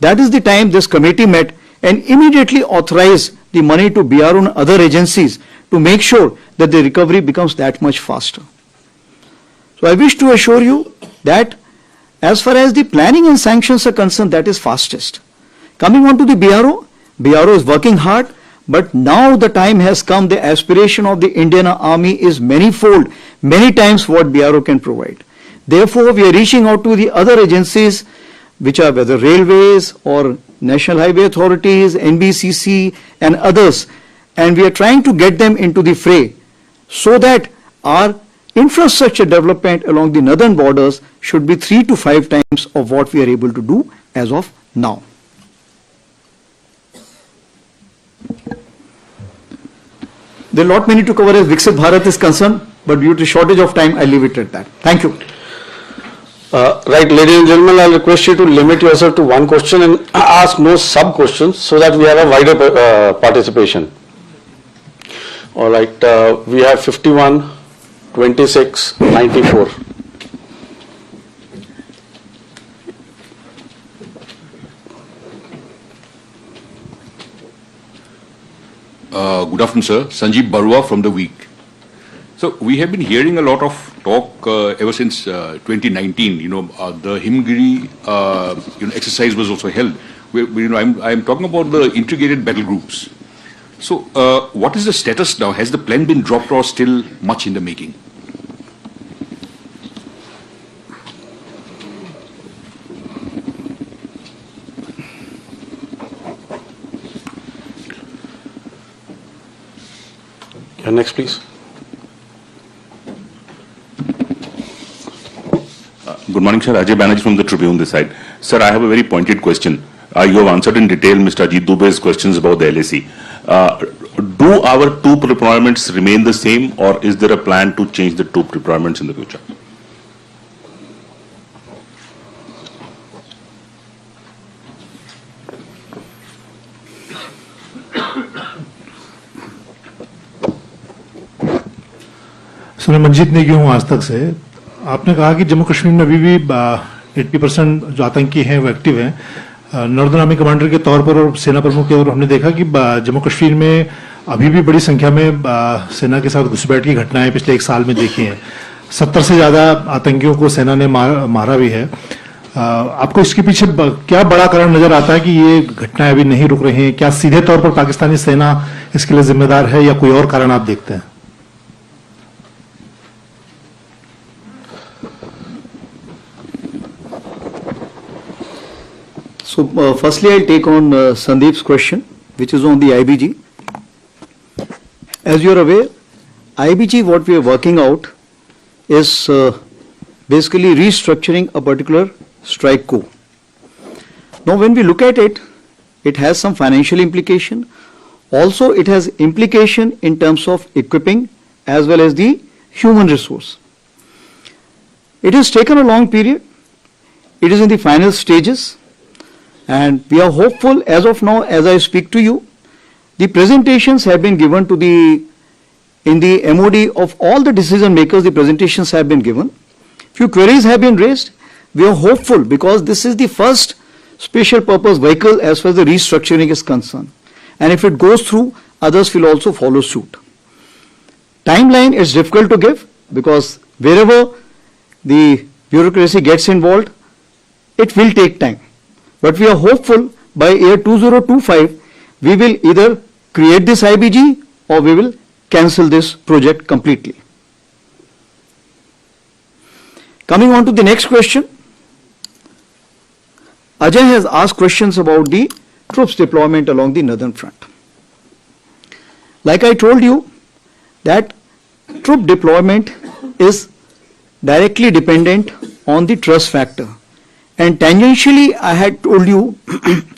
that is the time this committee met and immediately authorized the money to BRO and other agencies to make sure that the recovery becomes that much faster. So I wish to assure you that as far as the planning and sanctions are concerned, that is fastest. Coming on to the BRO is working hard, but now the time has come, the aspiration of the Indian Army is manifold, many times what BRO can provide. Therefore, we are reaching out to the other agencies, which are whether railways or National Highway Authorities, NBCC and others, and we are trying to get them into the fray so that our infrastructure development along the northern borders should be 3 to 5 times of what we are able to do as of now. There are a lot many to cover as Viksit Bharat is concerned, but due to shortage of time, I leave it at that. Thank you. Right, ladies and gentlemen, I'll request you to limit yourself to one question and ask no sub-questions so that we have a wider participation. All right, we have 51, 26, 94. Good afternoon, sir. Sanjeev Barua from The Week. So we have been hearing a lot of talk ever since 2019. The Himgiri exercise was also held. I'm talking about the integrated battle groups. So what is the status now? Has the plan been dropped or still much in the making? Next, please. Good morning, sir. Ajay Banerjee from the Tribune this side. Sir, I have a very pointed question. You have answered in detail Mr. Ajit Dubey's questions about the LAC. Do our troop requirements remain the same, or is there a plan to change the troop requirements in the future? Sir, मैं मंजीत नेगी हूँ आज तक से। आपने कहा कि जम्मू कश्मीर में अभी भी 80% जो आतंकी हैं वो एक्टिव हैं। नॉर्दर्न आर्मी कमांडर के तौर पर और सेना प्रमुख के तौर पर हमने देखा कि जम्मू कश्मीर में अभी भी बड़ी संख्या में सेना के साथ घुसपैठ की घटनाएं पिछले 1 साल में देखी हैं। 70 से ज़्यादा आतंकियों को सेना ने मारा भी है। आपको इसके पीछे क्या बड़ा कारण नजर आता है कि ये घटनाएं अभी नहीं रुक रही हैं? क्या सीधे तौर पर पाकिस्तानी सेना इसके लिए जिम्मेदार है या कोई और कारण आप देखते हैं? So, firstly, I'll take on Sandeep's question, which is on the IBG. As you're aware, IBG, what we are working out is basically restructuring a particular strike corps. Now, when we look at it, it has some financial implication. Also, it has implication in terms of equipping as well as the human resource. It has taken a long period. It is in the final stages. And we are hopeful as of now, as I speak to you, the presentations have been given to in the MOD of all the decision makers, the presentations have been given. Few queries have been raised. We are hopeful because this is the first special purpose vehicle as far as the restructuring is concerned. And if it goes through, others will also follow suit. Timeline is difficult to give because wherever the bureaucracy gets involved, it will take time. But we are hopeful by year 2025, we will either create this IBG or we will cancel this project completely. Coming on to the next question, Ajay has asked questions about the troops deployment along the northern front. Like I told you that troop deployment is directly dependent on the trust factor. And tangentially, I had told you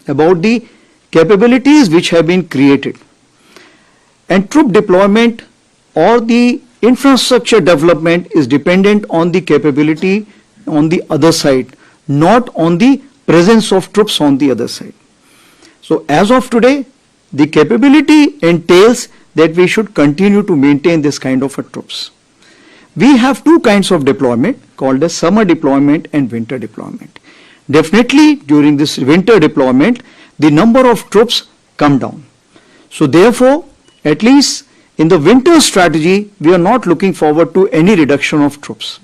about the capabilities which have been created. And troop deployment or the infrastructure development is dependent on the capability on the other side, not on the presence of troops on the other side. So as of today, the capability entails that we should continue to maintain this kind of a troops. We have two kinds of deployment called as summer deployment and winter deployment. Definitely during this winter deployment, the number of troops come down. So therefore, at least in the winter strategy, we are not looking forward to any reduction of troops.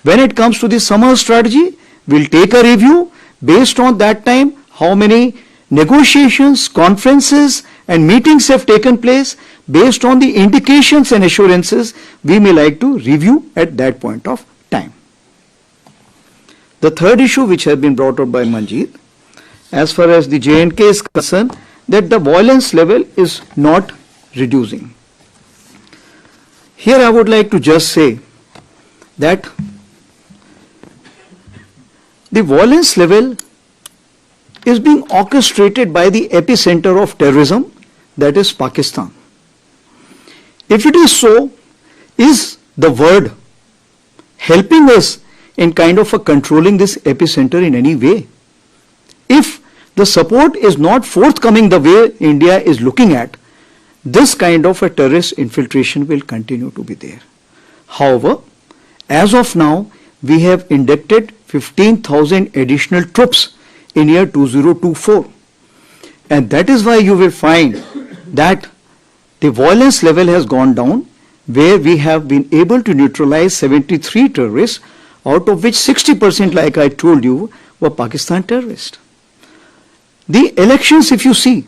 When it comes to the summer strategy, we'll take a review based on that time, how many negotiations, conferences and meetings have taken place. Based on the indications and assurances, we may like to review at that point of time. The third issue which has been brought up by Manjeet, as far as the J&K is concerned, that the violence level is not reducing. Here I would like to just say that the violence level is being orchestrated by the epicenter of terrorism, that is Pakistan. If it is so, is the word helping us in kind of a controlling this epicenter in any way? If the support is not forthcoming the way India is looking at, this kind of a terrorist infiltration will continue to be there. However, as of now, we have inducted 15,000 additional troops in year 2024. And that is why you will find that the violence level has gone down, where we have been able to neutralize 73 terrorists, out of which 60%, like I told you, were Pakistan terrorists. The elections, if you see,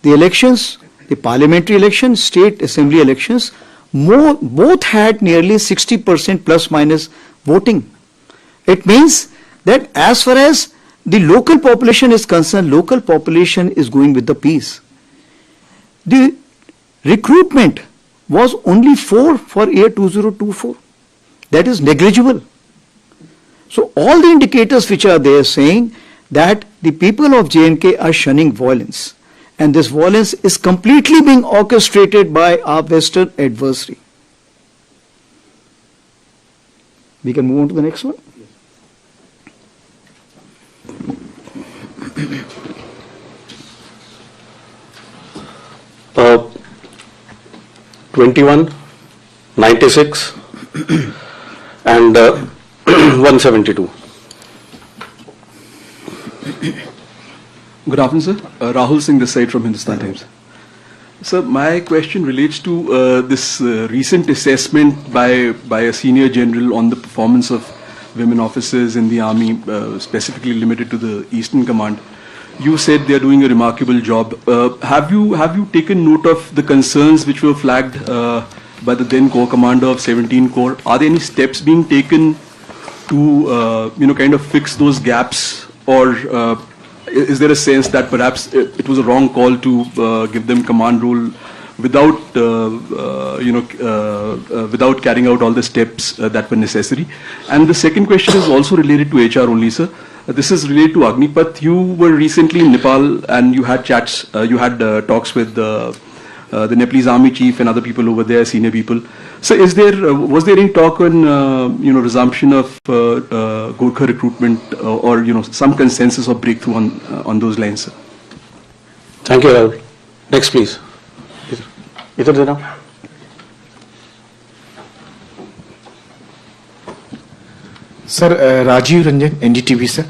the elections, the parliamentary elections, state assembly elections, both had nearly 60% plus minus voting. It means that as far as the local population is concerned, local population is going with the peace. The recruitment was only 4 for year 2024. That is negligible. So all the indicators which are there saying that the people of J&K are shunning violence, and this violence is completely being orchestrated by our Western adversary. We can move on to the next one. 21, 96 and 172. Good afternoon, sir. Rahul Singh this side from Hindustan Times. Sir, my question relates to this recent assessment by a senior general on the performance of women officers in the army, specifically limited to the Eastern Command. You said they are doing a remarkable job. Have you taken note of the concerns which were flagged by the then Corps Commander of 17 Corps? Are there any steps being taken to kind of fix those gaps, or is there a sense that perhaps it was a wrong call to give them command role without without carrying out all the steps that were necessary? And the second question is also related to HR only, sir. This is related to Agnipath. You were recently in Nepal and you had chats, you had talks with the Nepalese army chief and other people over there, senior people. So was there any talk on resumption of Gorkha recruitment or some consensus or breakthrough on those lines, sir? Thank you, Rahul. Next, please. Idhar dena. Sir Rajiv Ranjan NDTV sir,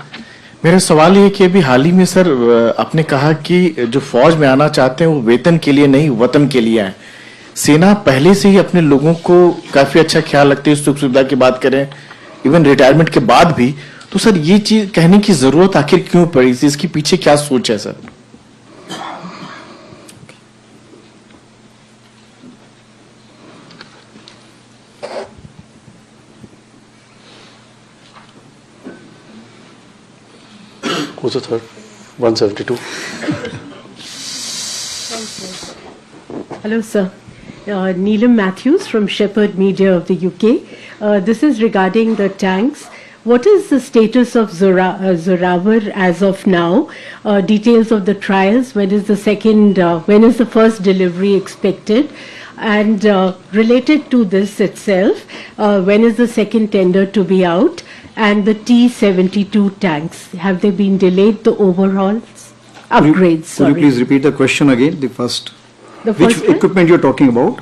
मेरा सवाल ये कि अभी हाल ही में sir आपने कहा कि जो फौज में आना चाहते हैं वो वेतन के लिए नहीं वतन के लिए आए। सेना पहले से ही अपने लोगों को काफी अच्छा ख्याल रखती है, सुख सुविधा की बात करें इवन रिटायरमेंट के बाद भी, तो सर ये चीज कहने की जरूरत आखिर क्यों पड़ी, इसके पीछे क्या सोच है sir? Who's the third? 172. Hello, sir. Neelam Matthews from Shepherd Media of the UK. This is regarding the tanks. What is the status of Zorawar as of now? Details of the trials. When is the first delivery expected? And related to this itself, when is the second tender to be out? And the T-72 tanks, have they been delayed, the overhauls? Upgrades, Could you please repeat the question again, the first? The Which first one? equipment you're talking about?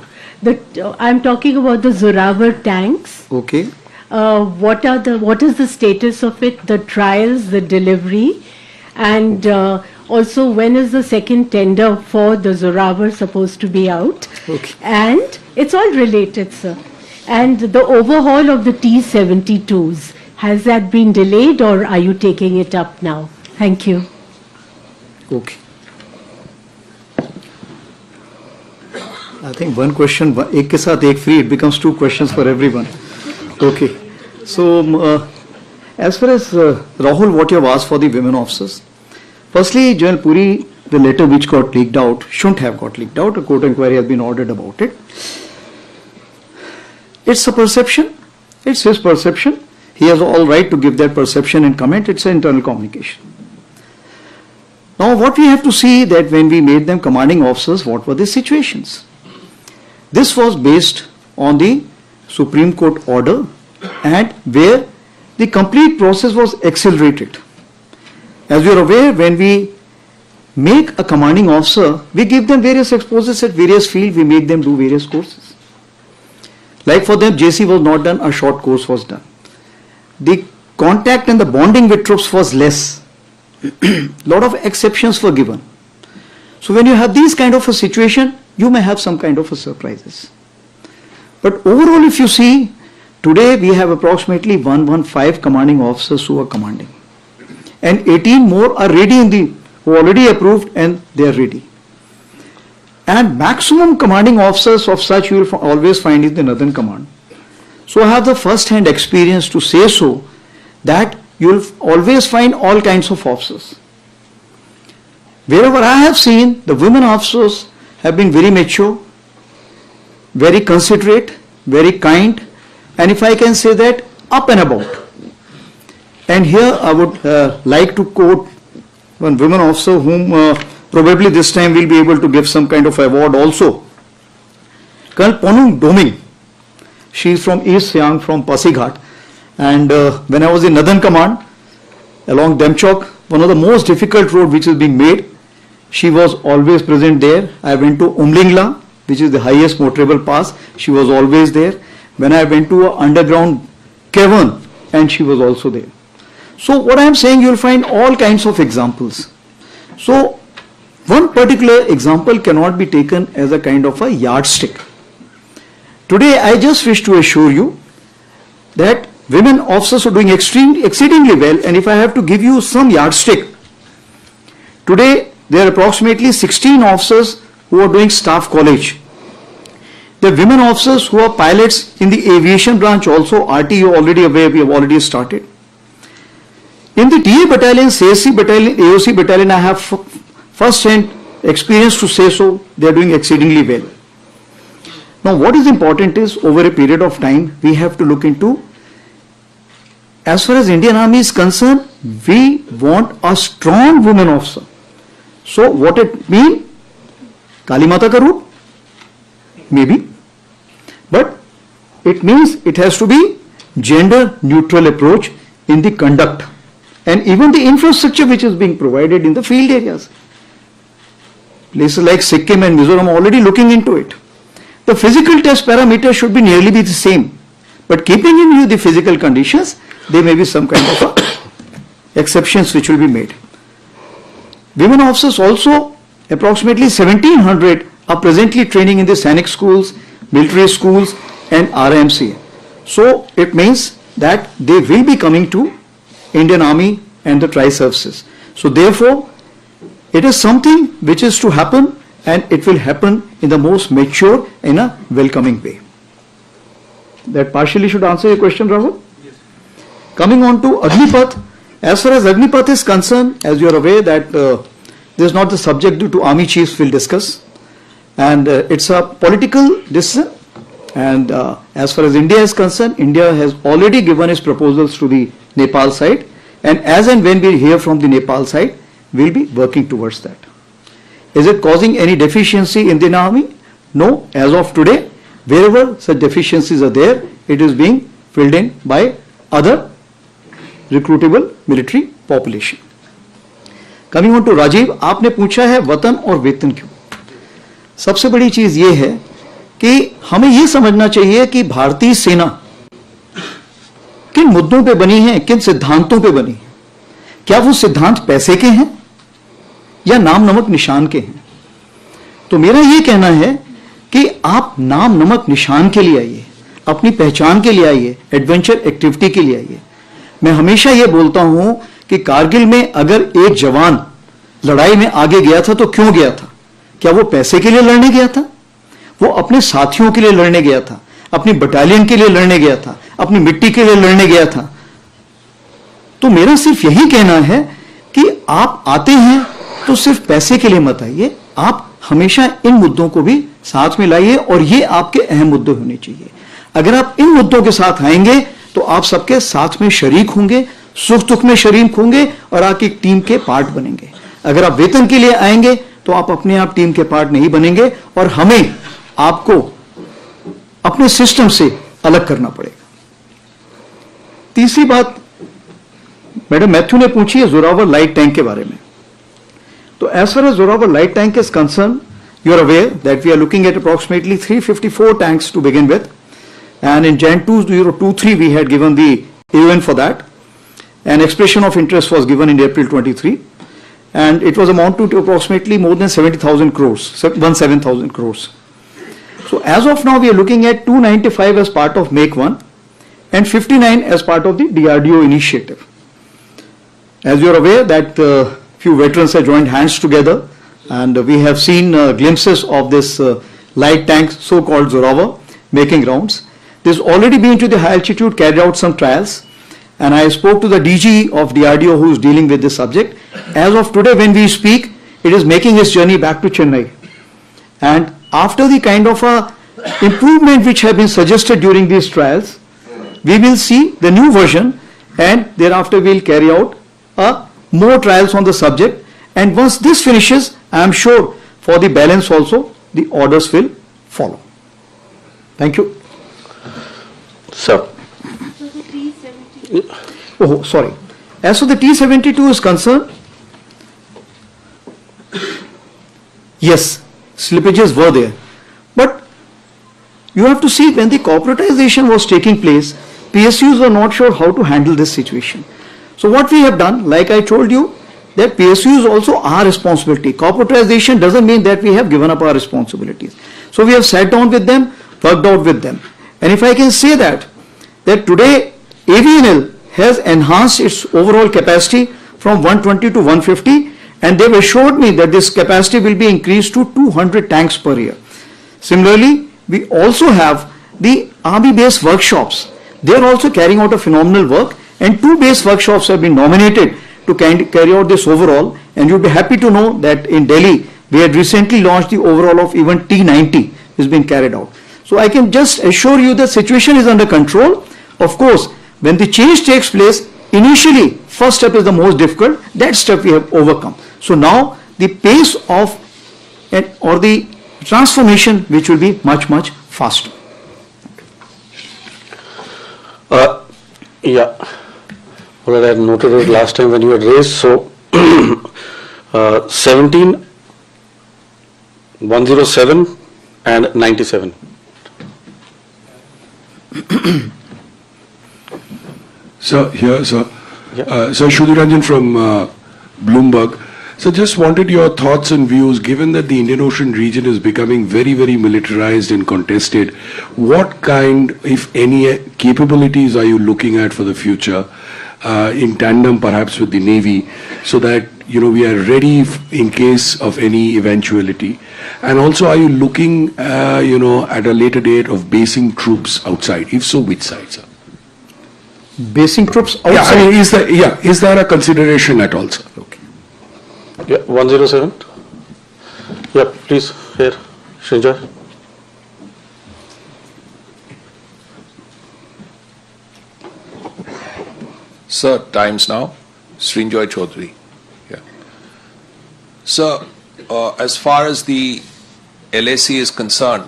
I'm talking about the Zorawar tanks. Okay. What is the status of it, the trials, the delivery, and also when is the second tender for the Zorawar supposed to be out? Okay. And it's all related, sir. And the overhaul of the T-72s, has that been delayed or are you taking it up now? Thank you. Okay. I think one question, ek ke saath ek free, it becomes two questions for everyone. Okay. So, as far as Rahul, what you have asked for the women officers, firstly, General Puri, the letter which got leaked out shouldn't have got leaked out. A court inquiry has been ordered about it. It's a perception. It's his perception. He has all right to give that perception and comment. It's an internal communication. Now, what we have to see that when we made them commanding officers, what were the situations? This was based on the Supreme Court order and where the complete process was accelerated. As you are aware, when we make a commanding officer, we give them various exposures at various fields, we make them do various courses. Like for them, JC was not done, a short course was done. The contact and the bonding with troops was less. Lot of exceptions were given. So when you have these kind of a situation, you may have some kind of a surprises. But overall, if you see, today we have approximately 115 commanding officers who are commanding. And 18 more are ready who are already approved and they are ready. And maximum commanding officers of such you will always find in the Northern Command. So I have the first-hand experience to say so that you will always find all kinds of officers. Wherever I have seen, the women officers have been very mature, very considerate, very kind, and if I can say that, up and about. And here I would like to quote one women officer whom probably this time we'll be able to give some kind of award also. Colonel Ponung Doming. She is from East Siang, from Pasighat. And when I was in Northern Command, along Demchok, one of the most difficult road which is being made, she was always present there. I went to Umlingla, which is the highest motorable pass. She was always there. When I went to an underground cavern, and she was also there. So what I am saying, you will find all kinds of examples. So one particular example cannot be taken as a kind of a yardstick. Today I just wish to assure you that women officers are doing exceedingly well, and if I have to give you some yardstick, today there are approximately 16 officers who are doing staff college. The women officers who are pilots in the aviation branch also, RTO already aware, we have already started. In the TA battalion, CSC battalion, AOC battalion, I have first-hand experience to say so, they are doing exceedingly well. Now what is important is, over a period of time, we have to look into, as far as Indian Army is concerned, we want a strong woman officer. So what it means? Kali Mata ka roop? Maybe. But it means it has to be gender neutral approach in the conduct and even the infrastructure which is being provided in the field areas. Places like Sikkim and Mizoram are already looking into it. The physical test parameters should be nearly be the same, but keeping in view the physical conditions, there may be some kind of exceptions which will be made. Women officers also, approximately 1700 are presently training in the Sainik schools, military schools and RMC. So it means that they will be coming to Indian Army and the tri-services. So therefore, it is something which is to happen, and it will happen in the most mature, in a welcoming way. That partially should answer your question, Rahul? Yes. Coming on to Agnipath, as far as Agnipath is concerned, as you are aware that this is not the subject due to Army chiefs will discuss. And it's a political decision. And as far as India is concerned, India has already given its proposals to the Nepal side. And as and when we hear from the Nepal side, we'll be working towards that. Is it causing any deficiency in the army? No. As of today, wherever such deficiencies are there, it is being filled in by other recruitable military population. Coming on to Rajiv, आपने पूछा है वतन और वेतन क्यों? सबसे बड़ी चीज ये है कि हमें ये समझना चाहिए कि भारतीय सेना किन मुद्दों पे बनी है, किन सिद्धांतों पे बनी है. क्या वो सिद्धांत पैसे के हैं या नाम नमक निशान के हैं? तो मेरा ये कहना है कि आप नाम नमक निशान के लिए आइए, अपनी पहचान के लिए आइए, एडवेंचर एक्टिविटी के लिए आइए. मैं हमेशा ये बोलता हूं कि कारगिल में अगर एक जवान लड़ाई में आगे गया था तो क्यों गया था? क्या वो पैसे के लिए लड़ने गया था? वो अपने साथियों के लिए लड़ने गया था, अपनी बटालियन के लिए लड़ने गया था, अपनी मिट्टी के लिए लड़ने गया था. तो मेरा सिर्फ यही कहना है कि आप आते हैं तो सिर्फ पैसे के लिए मत आइए, आप हमेशा इन मुद्दों को भी साथ में लाइए और ये आपके अहम मुद्दे होने चाहिए. अगर आप इन मुद्दों के साथ आएंगे तो आप सबके साथ में शरीक होंगे, सुख दुख में शरीक होंगे और आप एक टीम के पार्ट बनेंगे. अगर आप वेतन के लिए आएंगे तो आप अपने आप टीम के पार्ट नहीं बनेंगे और हमें आपको अपने सिस्टम से अलग करना पड़ेगा. तीसरी बात मैडम मैथ्यू ने पूछी है जोरावर लाइट टैंक के बारे में. तो as far as Zorawar light tank is concern, you are aware that we are looking at approximately 354 tanks to begin with, and in Jan 2023 we had given the AUN for that. An expression of interest was given in April 23, and it was amounted to approximately more than 70,000 crores, 17,000 crores. So as of now we are looking at 295 as part of Make 1 and 59 as part of the DRDO initiative. As you are aware that few veterans have joined hands together, and we have seen glimpses of this light tank, so-called Zoravar, making rounds. This has already been to the high altitude, carried out some trials, and I spoke to the DG of DRDO who is dealing with this subject. As of today, when we speak, it is making its journey back to Chennai. And after the kind of improvement which have been suggested during these trials, we will see the new version, and thereafter we will carry out more trials on the subject. And once this finishes, I am sure for the balance also, the orders will follow. Thank you. Sir. Oh, sorry. As for the T-72 is concerned, yes, slippages were there. But you have to see, when the corporatization was taking place, PSUs were not sure how to handle this situation. So what we have done, like I told you, that PSU is also our responsibility. Corporatization doesn't mean that we have given up our responsibilities. So we have sat down with them, worked out with them. And if I can say that today AVNL has enhanced its overall capacity from 120 to 150, and they've assured me that this capacity will be increased to 200 tanks per year. Similarly, we also have the army-based workshops. They are also carrying out a phenomenal work, and 2 base workshops have been nominated to carry out this overall, and you'll be happy to know that in Delhi we had recently launched the overall of even T90 is being carried out. So I can just assure you the situation is under control. Of course, when the change takes place, initially first step is the most difficult. That step we have overcome. So now the pace of or the transformation which will be much faster. Yeah. Well, I had noted it last time when you had raised. So 17, 107 and 97. So here, sir. Yeah. So Shudhiranjan from Bloomberg. So just wanted your thoughts and views, given that the Indian Ocean region is becoming very militarized and contested, what kind, if any, capabilities are you looking at for the future, in tandem perhaps with the Navy, so that, you know, we are ready in case of any eventuality? And also, are you looking, you know, at a later date of basing troops outside? If so, which side, sir? Basing troops outside? Yeah, I mean, is there a consideration at all, sir? Okay. Yeah, 107. Yeah, please, here. Srinjoy? Sir, times now. Srinjoy Chaudhary. Yeah. Sir, as far as the LAC is concerned,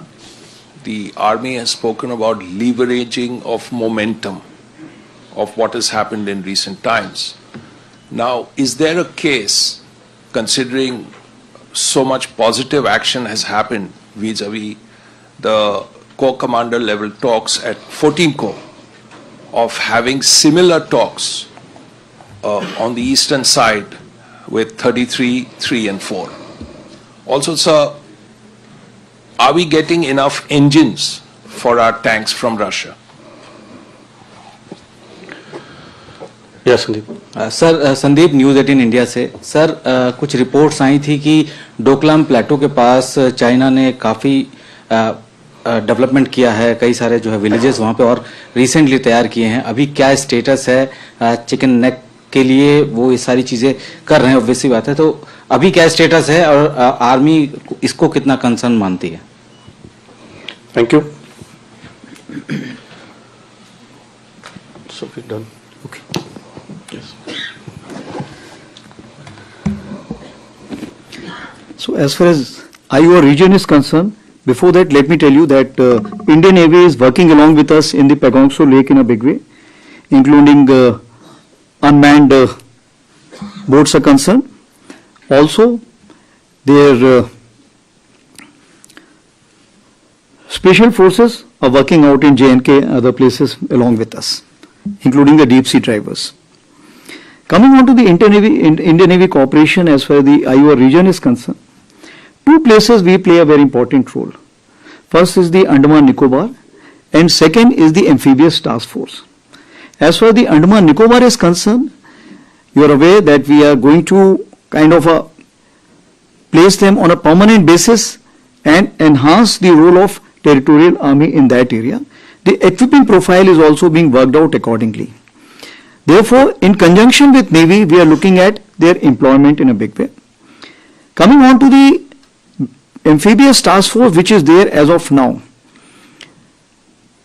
the army has spoken about leveraging of momentum of what has happened in recent times. Now, is there a case, considering so much positive action has happened vis-a-vis the Corps Commander level talks at 14 Corps, of having similar talks on the eastern side with 33, 3 and 4? Also, sir, are we getting enough engines for our tanks from Russia? Yes, Sandeep. Sir Sandeep news 18 India से sir कुछ reports आई थी कि डोकलाम प्लेटो के पास China ने काफ़ी development किया है, कई सारे जो है विलेजेस वहाँ पे और रिसेंटली तैयार किए हैं. अभी क्या स्टेटस है चिकन नेक के लिए? वो ये सारी चीज़ें कर रहे हैं, ऑब्वियसली बात है. तो अभी क्या स्टेटस है और आर्मी इसको कितना कंसर्न मानती है? Thank you. So we're done. Okay. Yes. So as far as IOR region is concerned, before that let me tell you that Indian Navy is working along with us in the Pagongso Lake in a big way, including unmanned boats are concerned. Also, their special forces are working out in J&K and other places along with us, including the deep sea drivers. Coming on to the Indian Navy cooperation as far as the IOR region is concerned, two places we play a very important role. First is the Andaman Nicobar and second is the Amphibious Task Force. As far as the Andaman Nicobar is concerned, you are aware that we are going to kind of place them on a permanent basis and enhance the role of territorial army in that area. The equipping profile is also being worked out accordingly. Therefore, in conjunction with Navy, we are looking at their employment in a big way. Coming on to the Amphibious Task Force, which is there as of now,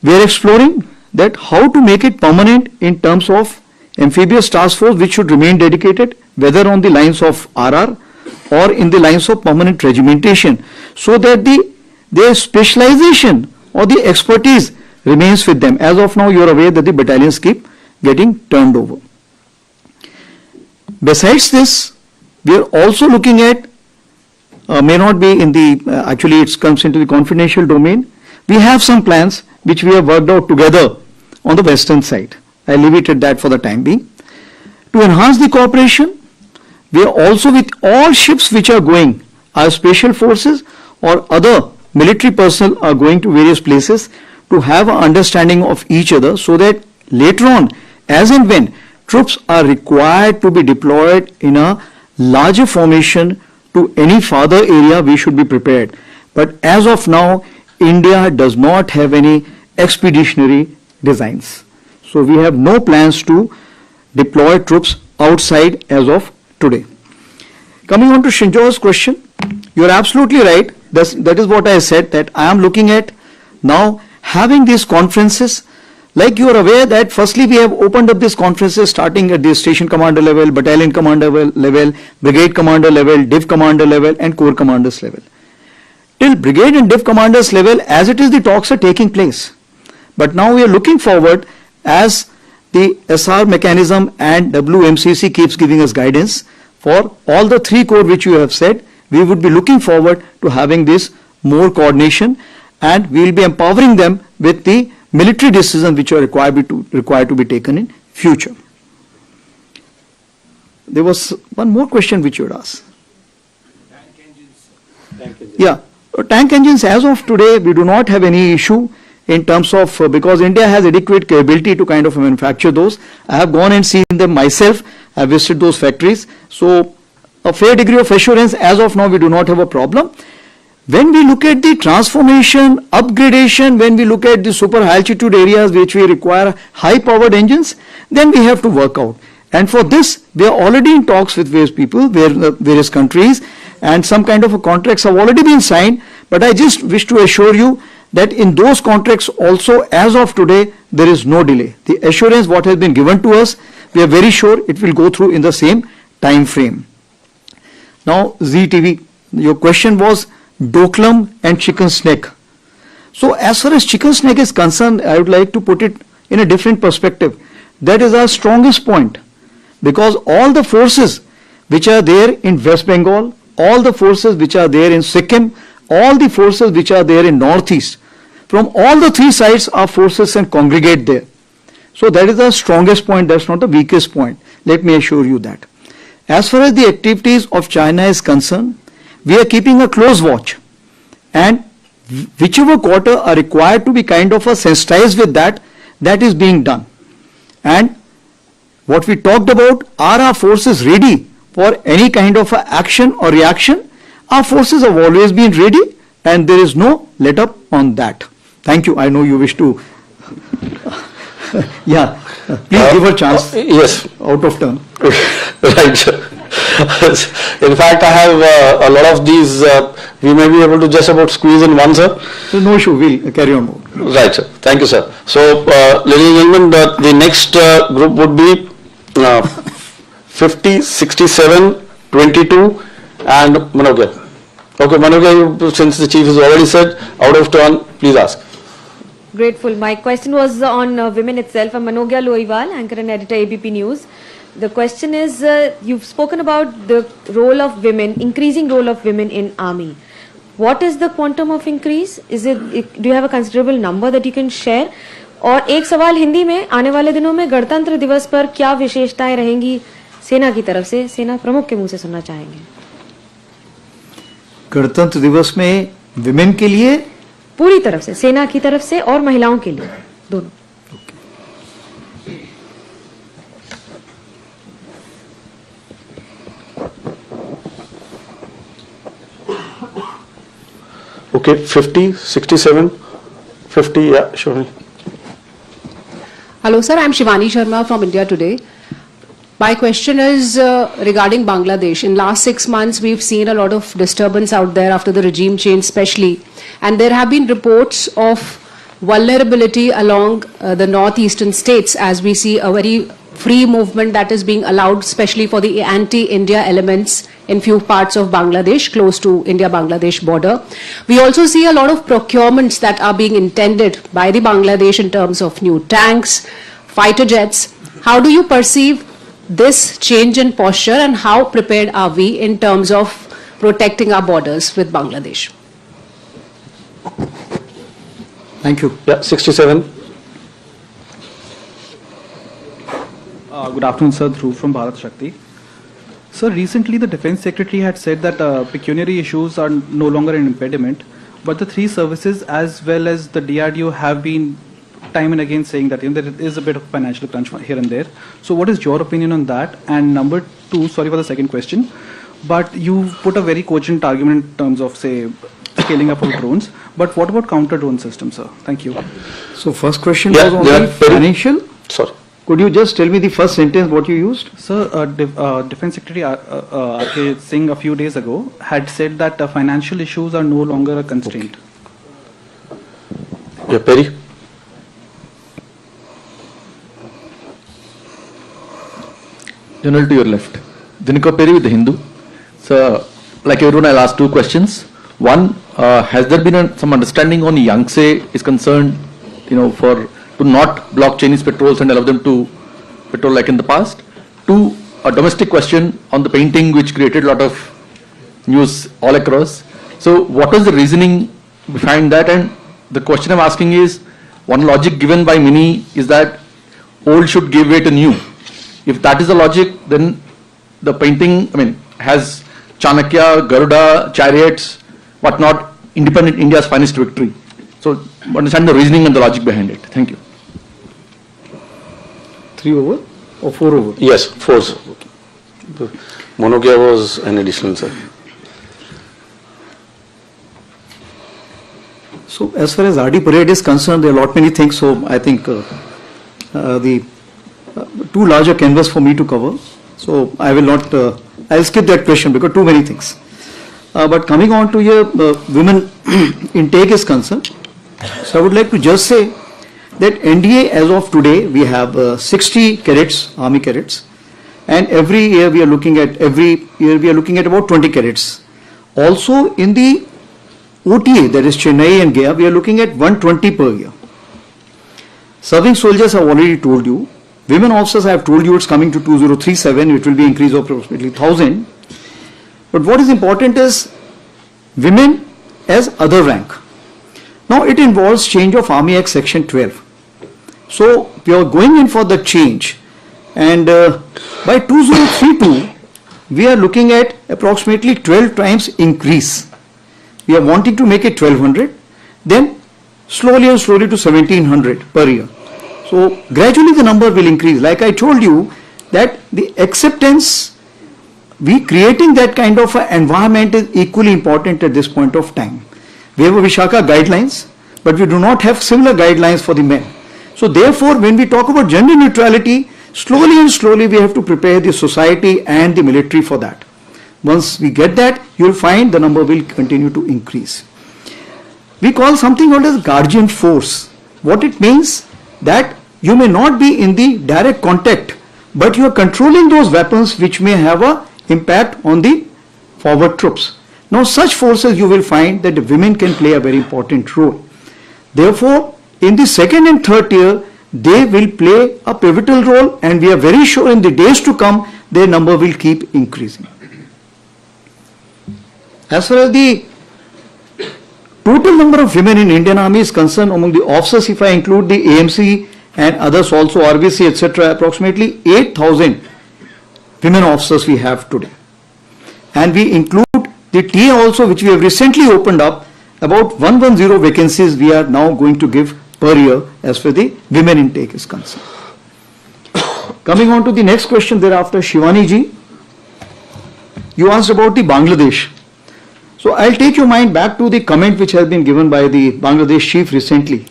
we are exploring that how to make it permanent in terms of Amphibious Task Force, which should remain dedicated, whether on the lines of RR or in the lines of permanent regimentation, so that their specialization or the expertise remains with them. As of now, you are aware that the battalions keep getting turned over. Besides this, we are also looking at, may not be in the, actually it comes into the confidential domain. We have some plans which we have worked out together on the western side. I'll leave it at that for the time being. To enhance the cooperation, we are also with all ships which are going, our special forces or other military personnel are going to various places to have an understanding of each other, so that later on, as and when troops are required to be deployed in a larger formation to any farther area, we should be prepared. But as of now, India does not have any expeditionary designs. So we have no plans to deploy troops outside as of today. Coming on to Shinjo's question, you are absolutely right. That is what I said, that I am looking at now having these conferences. Like you are aware that firstly we have opened up these conferences starting at the station commander level, battalion commander level, brigade commander level, div commander level and corps commanders level. Till brigade and div commanders level, as it is, the talks are taking place. But now we are looking forward, as the SR mechanism and WMCC keeps giving us guidance for all the three corps which you have said, we would be looking forward to having this more coordination, and we will be empowering them with the military decisions which are required to be taken in future. There was one more question which you had asked. Yeah, tank engines as of today, we do not have any issue in terms of, because India has adequate capability to kind of manufacture those. I have gone and seen them myself. I have visited those factories. So a fair degree of assurance, as of now we do not have a problem. When we look at the transformation, upgradation, when we look at the super high altitude areas which we require high powered engines, then we have to work out. And for this, we are already in talks with various people, various countries, and some kind of a contracts have already been signed, but I just wish to assure you that in those contracts also, as of today, there is no delay. The assurance what has been given to us, we are very sure it will go through in the same time frame. Now, ZTV, your question was Doklam and chicken snake. So as far as chicken snake is concerned, I would like to put it in a different perspective. That is our strongest point, because all the forces which are there in West Bengal, all the forces which are there in Sikkim, all the forces which are there in Northeast, from all the three sides our forces can congregate there. So that is the strongest point, that's not the weakest point. Let me assure you that. As far as the activities of China is concerned, we are keeping a close watch, and whichever quarter are required to be kind of sensitized with that, that is being done. And what we talked about, are our forces ready for any kind of action or reaction? Our forces have always been ready, and there is no let up on that. Thank you. I know you wish to. Yeah, please give a chance. Yes. Out of turn. Right. In fact, I have a lot of these. We may be able to just about squeeze in one, sir. So no issue. We'll carry on. Right, sir. Thank you, sir. So, ladies and gentlemen, the next group would be 50, 67, 22, and Manogya. Okay, Manogya, since the chief has already said, out of turn, please ask. Grateful. My question was on women itself. I'm Manogya Loiwal, anchor and editor ABP News. The question is, you've spoken about the role of women, increasing role of women in army. What is the quantum of increase? Do you have a considerable number that you can share? और एक सवाल हिंदी में, आने वाले दिनों में गणतंत्र दिवस पर क्या विशेषताएं रहेंगी सेना की तरफ से, सेना प्रमुख के मुंह से सुनना चाहेंगे। गणतंत्र दिवस में विमेन के लिए पूरी तरफ से, सेना की तरफ से और महिलाओं के लिए, दोनों। Okay, 50, 67, 50, yeah, sure. Hello sir, I am Shivani Sharma from India Today. My question is regarding Bangladesh. In last 6 months, we've seen a lot of disturbance out there after the regime change especially. And there have been reports of vulnerability along the northeastern states, as we see a very free movement that is being allowed, especially for the anti-India elements in few parts of Bangladesh, close to India-Bangladesh border. We also see a lot of procurements that are being intended by the Bangladesh in terms of new tanks, fighter jets. How do you perceive this change in posture, and how prepared are we in terms of protecting our borders with Bangladesh? Thank you. Yeah, 67. Good afternoon, sir. Dhruv from Bharat Shakti. Sir, recently the Defense Secretary had said that pecuniary issues are no longer an impediment, but the three services as well as the DRDO have been time and again saying that there is a bit of financial crunch here and there. So what is your opinion on that? And number two, sorry for the second question, but you put a very cogent argument in terms of, say, scaling up of drones. But what about counter-drone systems, sir? Thank you. So first question was on the financial. Sorry. Could you just tell me the first sentence what you used? Sir, Defense Secretary R.K. Singh a few days ago had said that financial issues are no longer a constraint. Yeah, Perry. General, to your left. Dinika Perry with the Hindu. So, like everyone, I'll ask two questions. One, has there been some understanding on Yangtze is concerned, to not block Chinese patrols and allow them to patrol like in the past? Two, a domestic question on the painting which created a lot of news all across. So what was the reasoning behind that? And the question I'm asking is, one logic given by many is that old should give way to new. If that is the logic, then the painting, has Chanakya, Garuda, chariots, whatnot, independent India's finest victory. So understand the reasoning and the logic behind it. Thank you. 3 over or 4 over? Yes, 4. Monogya was an additional, sir. So as far as RD parade is concerned, there are a lot many things. So I think the too large a canvas for me to cover. So I will not, I'll skip that question because too many things. But coming on to your women intake is concerned, so I would like to just say that NDA as of today, we have 60 cadets, army cadets, and every year we are looking at about 20 cadets. Also in the OTA, that is Chennai and Gaya, we are looking at 120 per year. Serving soldiers, I have already told you. Women officers, I have told you it's coming to 2037, it will be increase of approximately 1,000. But what is important is women as other rank. Now it involves change of Army Act Section 12. So we are going in for the change, and by 2032 we are looking at approximately 12 times increase. We are wanting to make it 1200, then slowly and slowly to 1700 per year. So gradually the number will increase. Like I told you that the acceptance, we creating that kind of an environment is equally important at this point of time. We have a Vishaka guidelines, but we do not have similar guidelines for the men. So therefore, when we talk about gender neutrality, slowly and slowly we have to prepare the society and the military for that. Once we get that, you will find the number will continue to increase. We call something called as guardian force. What it means that you may not be in the direct contact, but you are controlling those weapons which may have a impact on the forward troops. Now such forces you will find that the women can play a very important role. Therefore, in the second and third tier, they will play a pivotal role, and we are very sure in the days to come, their number will keep increasing. As far as the total number of women in Indian Army is concerned, among the officers, if I include the AMC and others also, RBC, etc., approximately 8,000 women officers we have today. And we include the TA also, which we have recently opened up, about 110 vacancies we are now going to give per year as far as the women intake is concerned. Coming on to the next question thereafter, Shivani ji, you asked about the Bangladesh. So I'll take your mind back to the comment which has been given by the Bangladesh chief recently,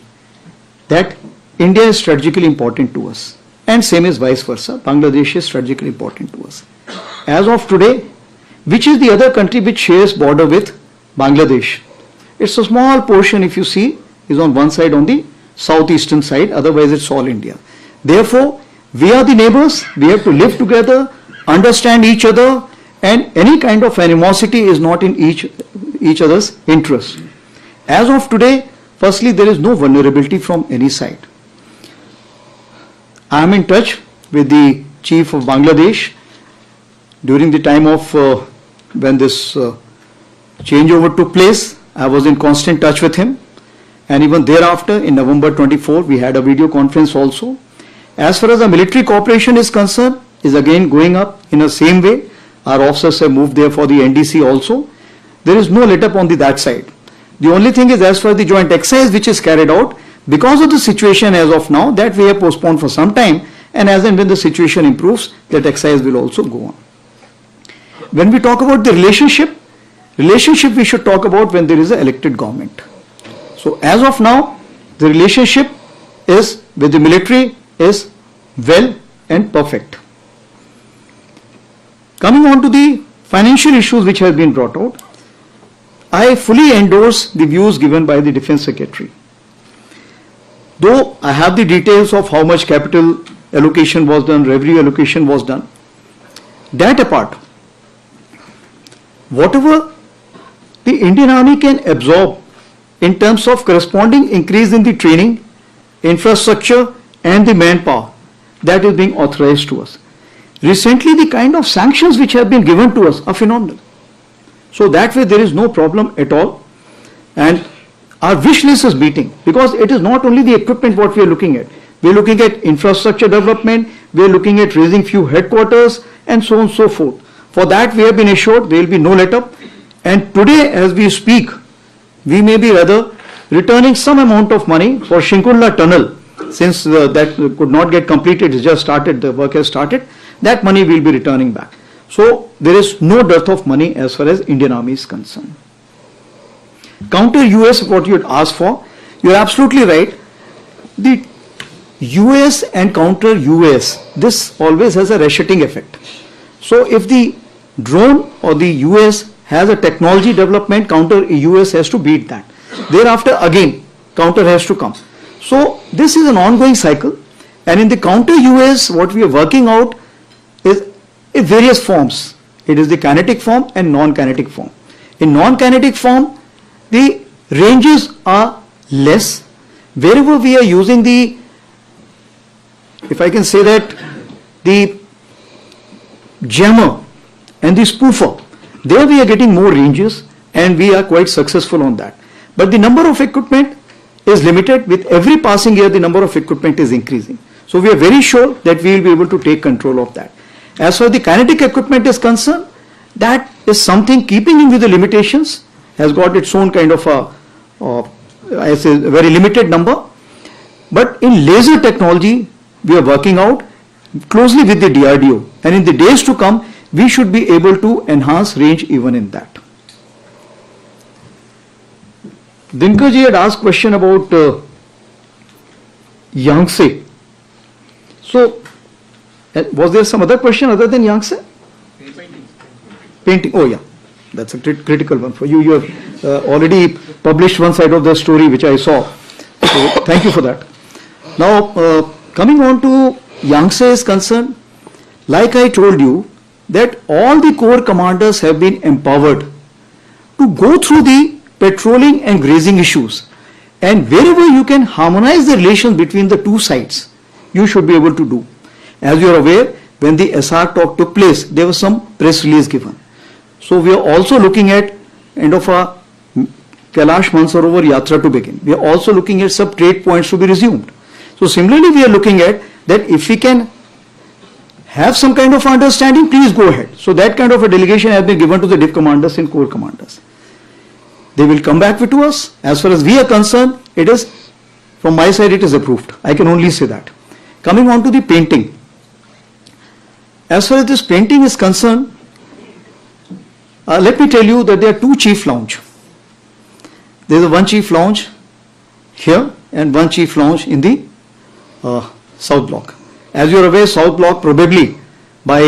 that India is strategically important to us, and same is vice versa. Bangladesh is strategically important to us. As of today, which is the other country which shares border with Bangladesh? It's a small portion, if you see, is on one side, on the southeastern side, otherwise it's all India. Therefore, we are the neighbors, we have to live together, understand each other, and any kind of animosity is not in each other's interest. As of today, firstly, there is no vulnerability from any side. I am in touch with the chief of Bangladesh during the time of when this changeover took place. I was in constant touch with him, and even thereafter in November 24 we had a video conference also. As far as the military cooperation is concerned, is again going up in the same way. Our officers have moved there for the NDC also. There is no let up on that side. The only thing is, as far as the joint exercise which is carried out, because of the situation as of now, that we have postponed for some time, and as and when the situation improves, that exercise will also go on. When we talk about the relationship we should talk about when there is an elected government. So as of now, the relationship is with the military is well and perfect. Coming on to the financial issues which have been brought out, I fully endorse the views given by the Defence Secretary. Though I have the details of how much capital allocation was done, revenue allocation was done, that apart, whatever the Indian Army can absorb in terms of corresponding increase in the training, infrastructure and the manpower, that is being authorized to us. Recently, the kind of sanctions which have been given to us are phenomenal. So that way there is no problem at all, and our wish list is meeting, because it is not only the equipment what we are looking at. We are looking at infrastructure development, we are looking at raising few headquarters and so on and so forth. For that we have been assured there will be no let up, and today as we speak, we may be rather returning some amount of money for Shinkunla tunnel, since that could not get completed, it just started, the work has started, that money will be returning back. So there is no dearth of money as far as Indian Army is concerned. Counter US, what you had asked for, you are absolutely right. The US and counter US, this always has a ratcheting effect. So if the drone or the US has a technology development, counter US has to beat that. Thereafter again counter has to come. So this is an ongoing cycle, and in the counter US what we are working out is in various forms. It is the kinetic form and non-kinetic form. In non-kinetic form the ranges are less. Wherever we are using the, if I can say that, the jammer and the spoofer, there we are getting more ranges and we are quite successful on that. But the number of equipment is limited. With every passing year the number of equipment is increasing. So we are very sure that we will be able to take control of that. As far as the kinetic equipment is concerned, that is something keeping in with the limitations, has got its own kind of I say a very limited number. But in laser technology we are working out closely with the DRDO, and in the days to come we should be able to enhance range even in that. Dinkar ji had asked question about Yangtze. So was there some other question other than Yangtze? Painting. Oh yeah, that's a critical one for you. You have already published one side of the story which I saw. So thank you for that. Now coming on to Yangtze is concerned, like I told you that all the corps commanders have been empowered to go through the patrolling and grazing issues, and wherever you can harmonize the relations between the two sides, you should be able to do. As you are aware, when the SR talk took place, there was some press release given. So we are also looking at end of a Kailash Mansarovar Yatra to begin. We are also looking at some trade points to be resumed. So similarly we are looking at that if we can have some kind of understanding, please go ahead. So that kind of a delegation has been given to the div commanders and corps commanders. They will come back to us. As far as we are concerned, it is, from my side, it is approved. I can only say that. Coming on to the painting. As far as this painting is concerned, let me tell you that there are two chief lounge. There is a one chief lounge here and one chief lounge in the South Block. As you are aware, South Block probably by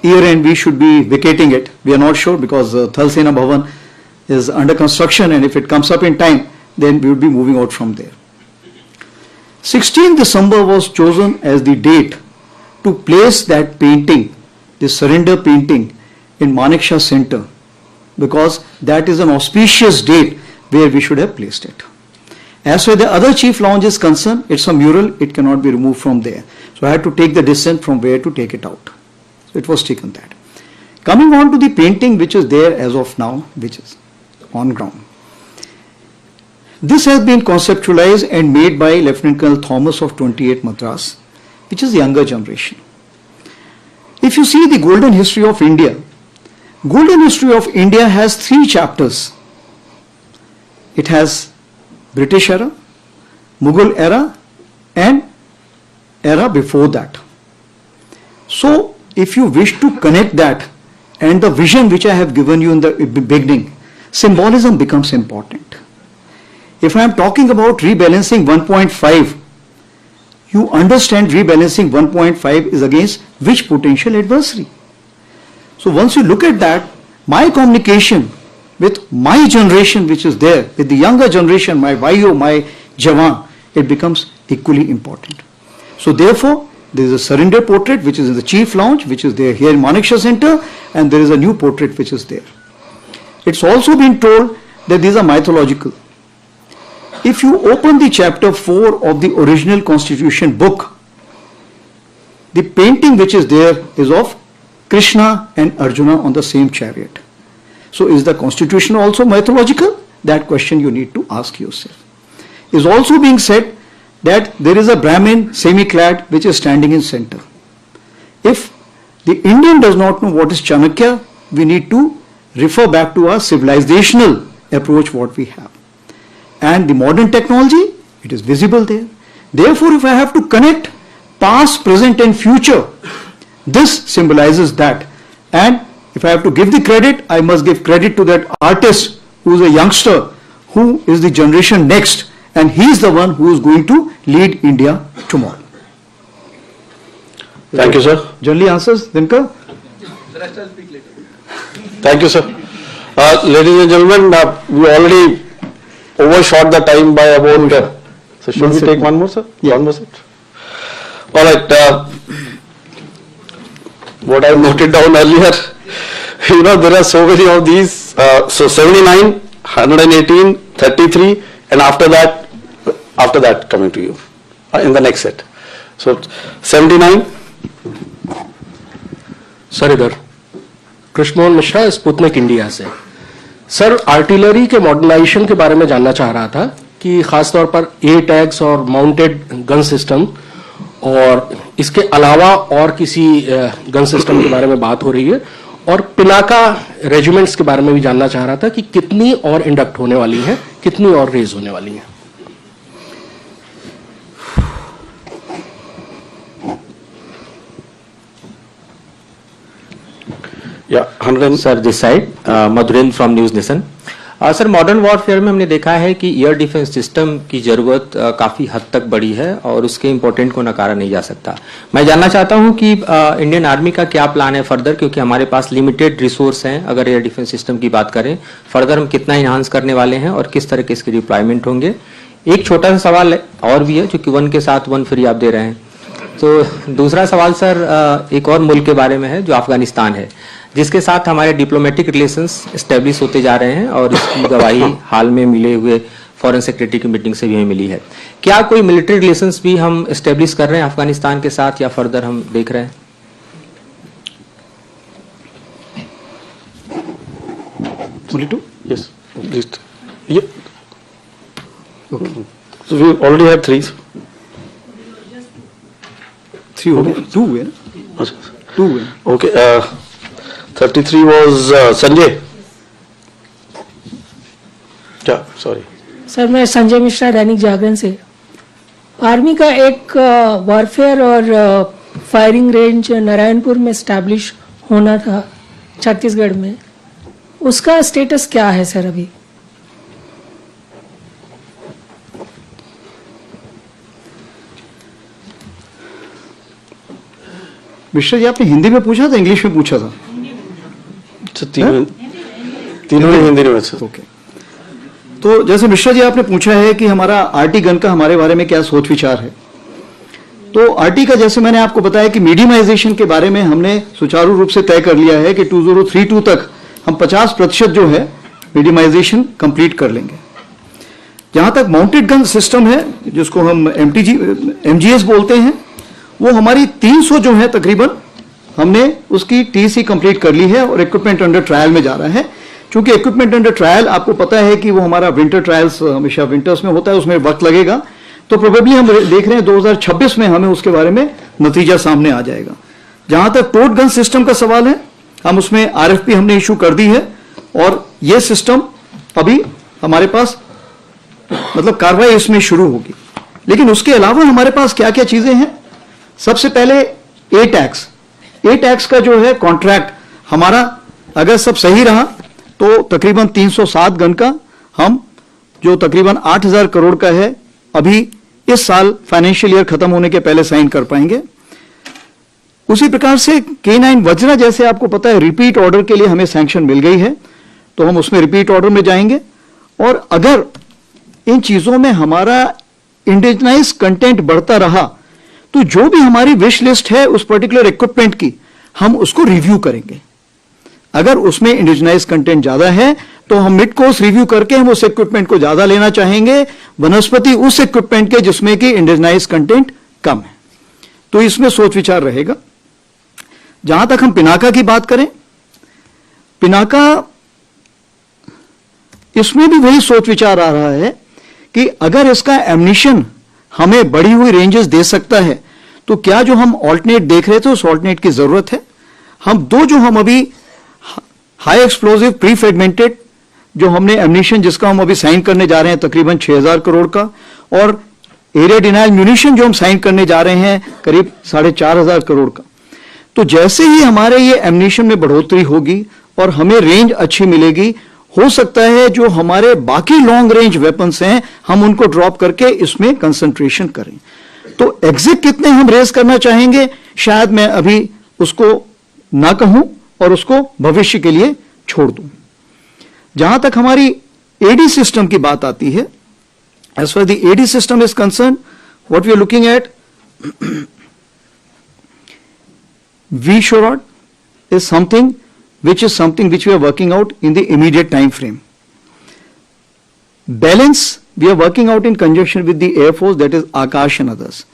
year end we should be vacating it. We are not sure because Thal Sena Bhavan is under construction, and if it comes up in time, then we would be moving out from there. 16th December was chosen as the date to place that painting, the surrender painting, in Manekshaw Center, because that is an auspicious date where we should have placed it. As for the other chief lounge is concerned, it's a mural, it cannot be removed from there. So I had to take the distance from where to take it out. So it was taken that. Coming on to the painting which is there as of now, which is on ground. This has been conceptualized and made by Lieutenant Colonel Thomas of 28 Madras, which is the younger generation. If you see the golden history of India, golden history of India has 3 chapters. It has British era, Mughal era, and era before that. So if you wish to connect that and the vision which I have given you in the beginning, symbolism becomes important. If I am talking about rebalancing 1.5, you understand rebalancing 1.5 is against which potential adversary. So once you look at that, my communication with my generation which is there, with the younger generation, my Vayu, my Jawan, it becomes equally important. So therefore, there is a surrender portrait which is in the chief lounge, which is there here in Manekshaw Center, and there is a new portrait which is there. It's also been told that these are mythological. If you open the chapter 4 of the original constitution book, the painting which is there is of Krishna and Arjuna on the same chariot. So is the constitution also mythological? That question you need to ask yourself. Is also being said that there is a Brahmin semi-clad which is standing in center. If the Indian does not know what is Chanakya, we need to refer back to our civilizational approach what we have. And the modern technology, it is visible there. Therefore, if I have to connect past, present and future, this symbolizes that. And if I have to give the credit, I must give credit to that artist who is a youngster, who is the generation next, and he is the one who is going to lead India tomorrow. Thank you, sir. Generally answers, Dinkar? Thank you, sir. Ladies and gentlemen, we already overshot the time by about. So should we take one more, sir? Yeah. One more set. All right. What I noted down earlier, there are so many of these. So 79, 118, 33, and after that coming to you in the next set. So 79. Sir इधर Krishnamohan Mishra Sputnik India से। Sir artillery के modernisation के बारे में जानना चाह रहा था कि खासतौर पर ए टैग्स और माउंटेड गन सिस्टम और इसके अलावा और किसी गन सिस्टम के बारे में बात हो रही है, और पिनाका रेजिमेंट्स के बारे में भी जानना चाह रहा था कि कितनी और इंडक्ट होने वाली हैं, कितनी और रेज होने वाली हैं। Sir this side Madhurendra from news nation. Sir modern warfare में हमने देखा है कि एयर डिफेंस सिस्टम की जरूरत काफी हद तक बड़ी है और उसके इम्पोर्टेंट को नकारा नहीं जा सकता। मैं जानना चाहता हूं कि इंडियन आर्मी का क्या प्लान है फर्दर, क्योंकि हमारे पास लिमिटेड रिसोर्स हैं। अगर एयर डिफेंस सिस्टम की बात करें, फर्दर हम कितना इन्हांस करने वाले हैं और किस तरह के इसके डिप्लॉयमेंट होंगे। एक छोटा सा सवाल और भी है, चूंकि वन के साथ वन फ्री आप दे रहे हैं, तो दूसरा सवाल सर एक और मुल्क के बारे में है जो अफगानिस्तान है, जिसके साथ हमारे डिप्लोमेटिक रिलेशंस एस्टेब्लिश होते जा रहे हैं और इसकी गवाही हाल में मिले हुए फॉरेन सेक्रेटरी की मीटिंग से भी हमें मिली है। क्या कोई मिलिट्री रिलेशंस भी हम एस्टेब्लिश कर रहे हैं अफगानिस्तान के साथ या फर्दर हम देख रहे हैं? Yes. Yeah. Okay. So we already have three. Three हो गए, two हुए ना? Two हुए। Okay. 33 was Sanjay. Yeah, sorry. Sir मैं संजय मिश्रा, दैनिक जागरण से। आर्मी का एक वॉरफेयर और फायरिंग रेंज नारायणपुर में एस्टैब्लिश होना था छत्तीसगढ़ में, उसका स्टेटस क्या है सर अभी? मिश्रा जी आपने हिंदी में पूछा था, इंग्लिश में पूछा था? तीनों हिंदी में। ओके। तो जैसे मिश्रा जी आपने पूछा है कि हमारा आरटी गन का हमारे बारे में क्या सोच विचार है, तो आरटी का जैसे मैंने आपको बताया कि मीडियमाइजेशन के बारे में हमने सुचारू रूप से तय कर लिया है कि 2032 तक हम 50% जो है मीडियमाइजेशन कंप्लीट कर लेंगे। जहां तक माउंटेड गन सिस्टम है, जिसको हम एमजीएस बोलते हैं, वो हमारी 300 जो है तकरीबन हमने उसकी टीसी कंप्लीट कर ली है और इक्विपमेंट अंडर ट्रायल में जा रहा है। चूंकि इक्विपमेंट अंडर ट्रायल आपको पता है कि वो हमारा विंटर ट्रायल्स हमेशा विंटर्स में होता है, उसमें वक्त लगेगा, तो प्रोबेबली हम देख रहे हैं 2026 में हमें उसके बारे में नतीजा सामने आ जाएगा। जहां तक टोट गन सिस्टम का सवाल है, हम उसमें आरएफपी हमने इशू कर दी है और ये सिस्टम अभी हमारे पास मतलब कार्रवाई इसमें शुरू होगी। लेकिन उसके अलावा हमारे पास क्या क्या चीजें हैं? सबसे पहले ए टैक्स का जो है कॉन्ट्रैक्ट हमारा अगर सब सही रहा तो तकरीबन 307 गन का हम जो तकरीबन 8,000 करोड़ का है अभी इस साल फाइनेंशियल ईयर खत्म होने के पहले साइन कर पाएंगे। उसी प्रकार से K9 वज्रा, जैसे आपको पता है रिपीट ऑर्डर के लिए हमें सैंक्शन मिल गई है, तो हम उसमें रिपीट ऑर्डर में जाएंगे। और अगर इन चीजों में हमारा इंडिजिनाइज कंटेंट बढ़ता रहा तो जो भी हमारी विश लिस्ट है उस पर्टिकुलर इक्विपमेंट की हम उसको रिव्यू करेंगे। अगर उसमें इंडिजिनाइज कंटेंट ज्यादा है तो हम मिड कोर्स रिव्यू करके हम उस इक्विपमेंट को ज्यादा लेना चाहेंगे, वनस्पति उस इक्विपमेंट के जिसमें कि इंडिजिनाइज कंटेंट कम है। तो इसमें सोच विचार रहेगा। जहां तक हम पिनाका की बात करें, पिनाका इसमें भी वही सोच विचार आ रहा है कि अगर इसका एमनिशन हमें बढ़ी हुई रेंजेस दे सकता है तो क्या जो हम ऑल्टरनेट देख रहे थे उस ऑल्टरनेट की जरूरत है। हम दो जो हम अभी हाई एक्सप्लोजिव प्री फ्रेगमेंटेड जो हमने एमनिशन जिसका हम अभी साइन करने जा रहे हैं तकरीबन 6,000 करोड़ का, और एरिया डिनायल म्यूनिशन जो हम साइन करने जा रहे हैं करीब 4,500 करोड़ का। तो जैसे ही हमारे ये एमनिशन में बढ़ोतरी होगी और हमें रेंज अच्छी मिलेगी, हो सकता है जो हमारे बाकी लॉन्ग रेंज वेपन्स हैं हम उनको ड्रॉप करके इसमें कंसंट्रेशन करें। तो एग्जिट कितने हम रेज करना चाहेंगे शायद मैं अभी उसको ना कहूं और उसको भविष्य के लिए छोड़ दूं। जहां तक हमारी एडी सिस्टम की बात आती है, as far as the AD system is concerned, what we are looking at, VSHORAD is something which we are working out in the immediate time frame. Balance we are working out in conjunction with the Air Force, that is Akash and others.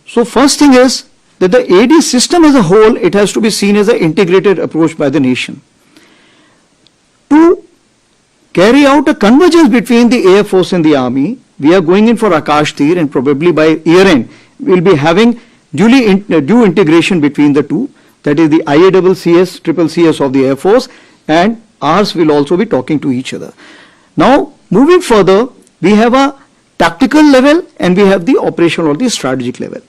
So first thing is that the AD system as a whole, it has to be seen as an integrated approach by the nation. To carry out a convergence between the Air Force and the Army, we are going in for Akash Tir, and probably by year end we will be having due integration between the two, that is the IACCS, CCCS of the Air Force, and ours will also be talking to each other. Now moving further, we have a tactical level and we have the operational or the strategic level.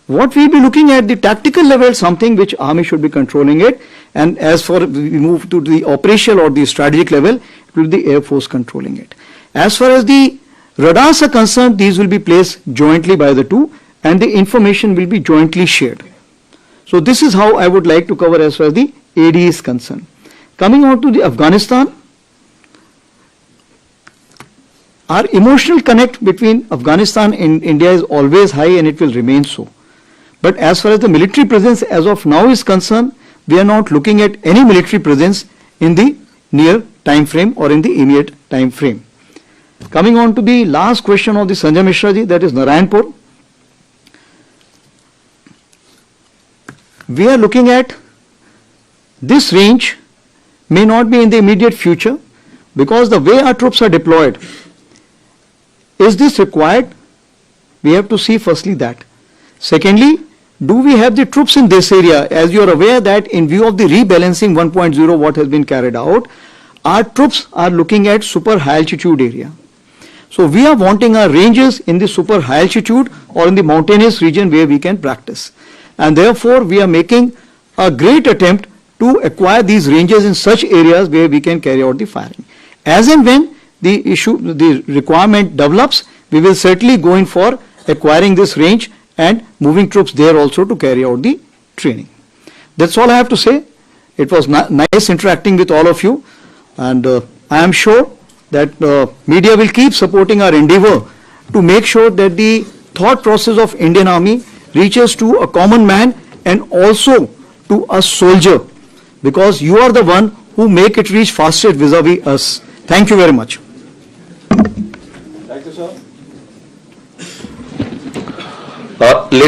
What we will be looking at the tactical level, something which Army should be controlling it, and as for we move to the operational or the strategic level, it will be the Air Force controlling it. As far as the radars are concerned, these will be placed jointly by the two, and the information will be jointly shared. So this is how I would like to cover as far as the AD is concerned. Coming on to the Afghanistan, our emotional connect between Afghanistan and India is always high, and it will remain so. But as far as the military presence as of now is concerned, we are not looking at any military presence in the near time frame or in the immediate time frame. Coming on to the last question of the Sanjay Mishra ji, that is Narayanpur. We are looking at this range may not be in the immediate future, because the way our troops are deployed, is this required? We have to see firstly that. Secondly, do we have the troops in this area? As you are aware that in view of the rebalancing 1.0 what has been carried out, our troops are looking at super high altitude area. So we are wanting our ranges in the super high altitude or in the mountainous region where we can practice. And therefore we are making a great attempt to acquire these ranges in such areas where we can carry out the firing. As and when the requirement develops, we will certainly go in for acquiring this range and moving troops there also to carry out the training. That's all I have to say. It was nice interacting with all of you, and I am sure that media will keep supporting our endeavor to make sure that the thought process of Indian Army reaches to a common man and also to a soldier, because you are the one who make it reach faster vis-a-vis us. Thank you very much. Thank you, sir. Ladies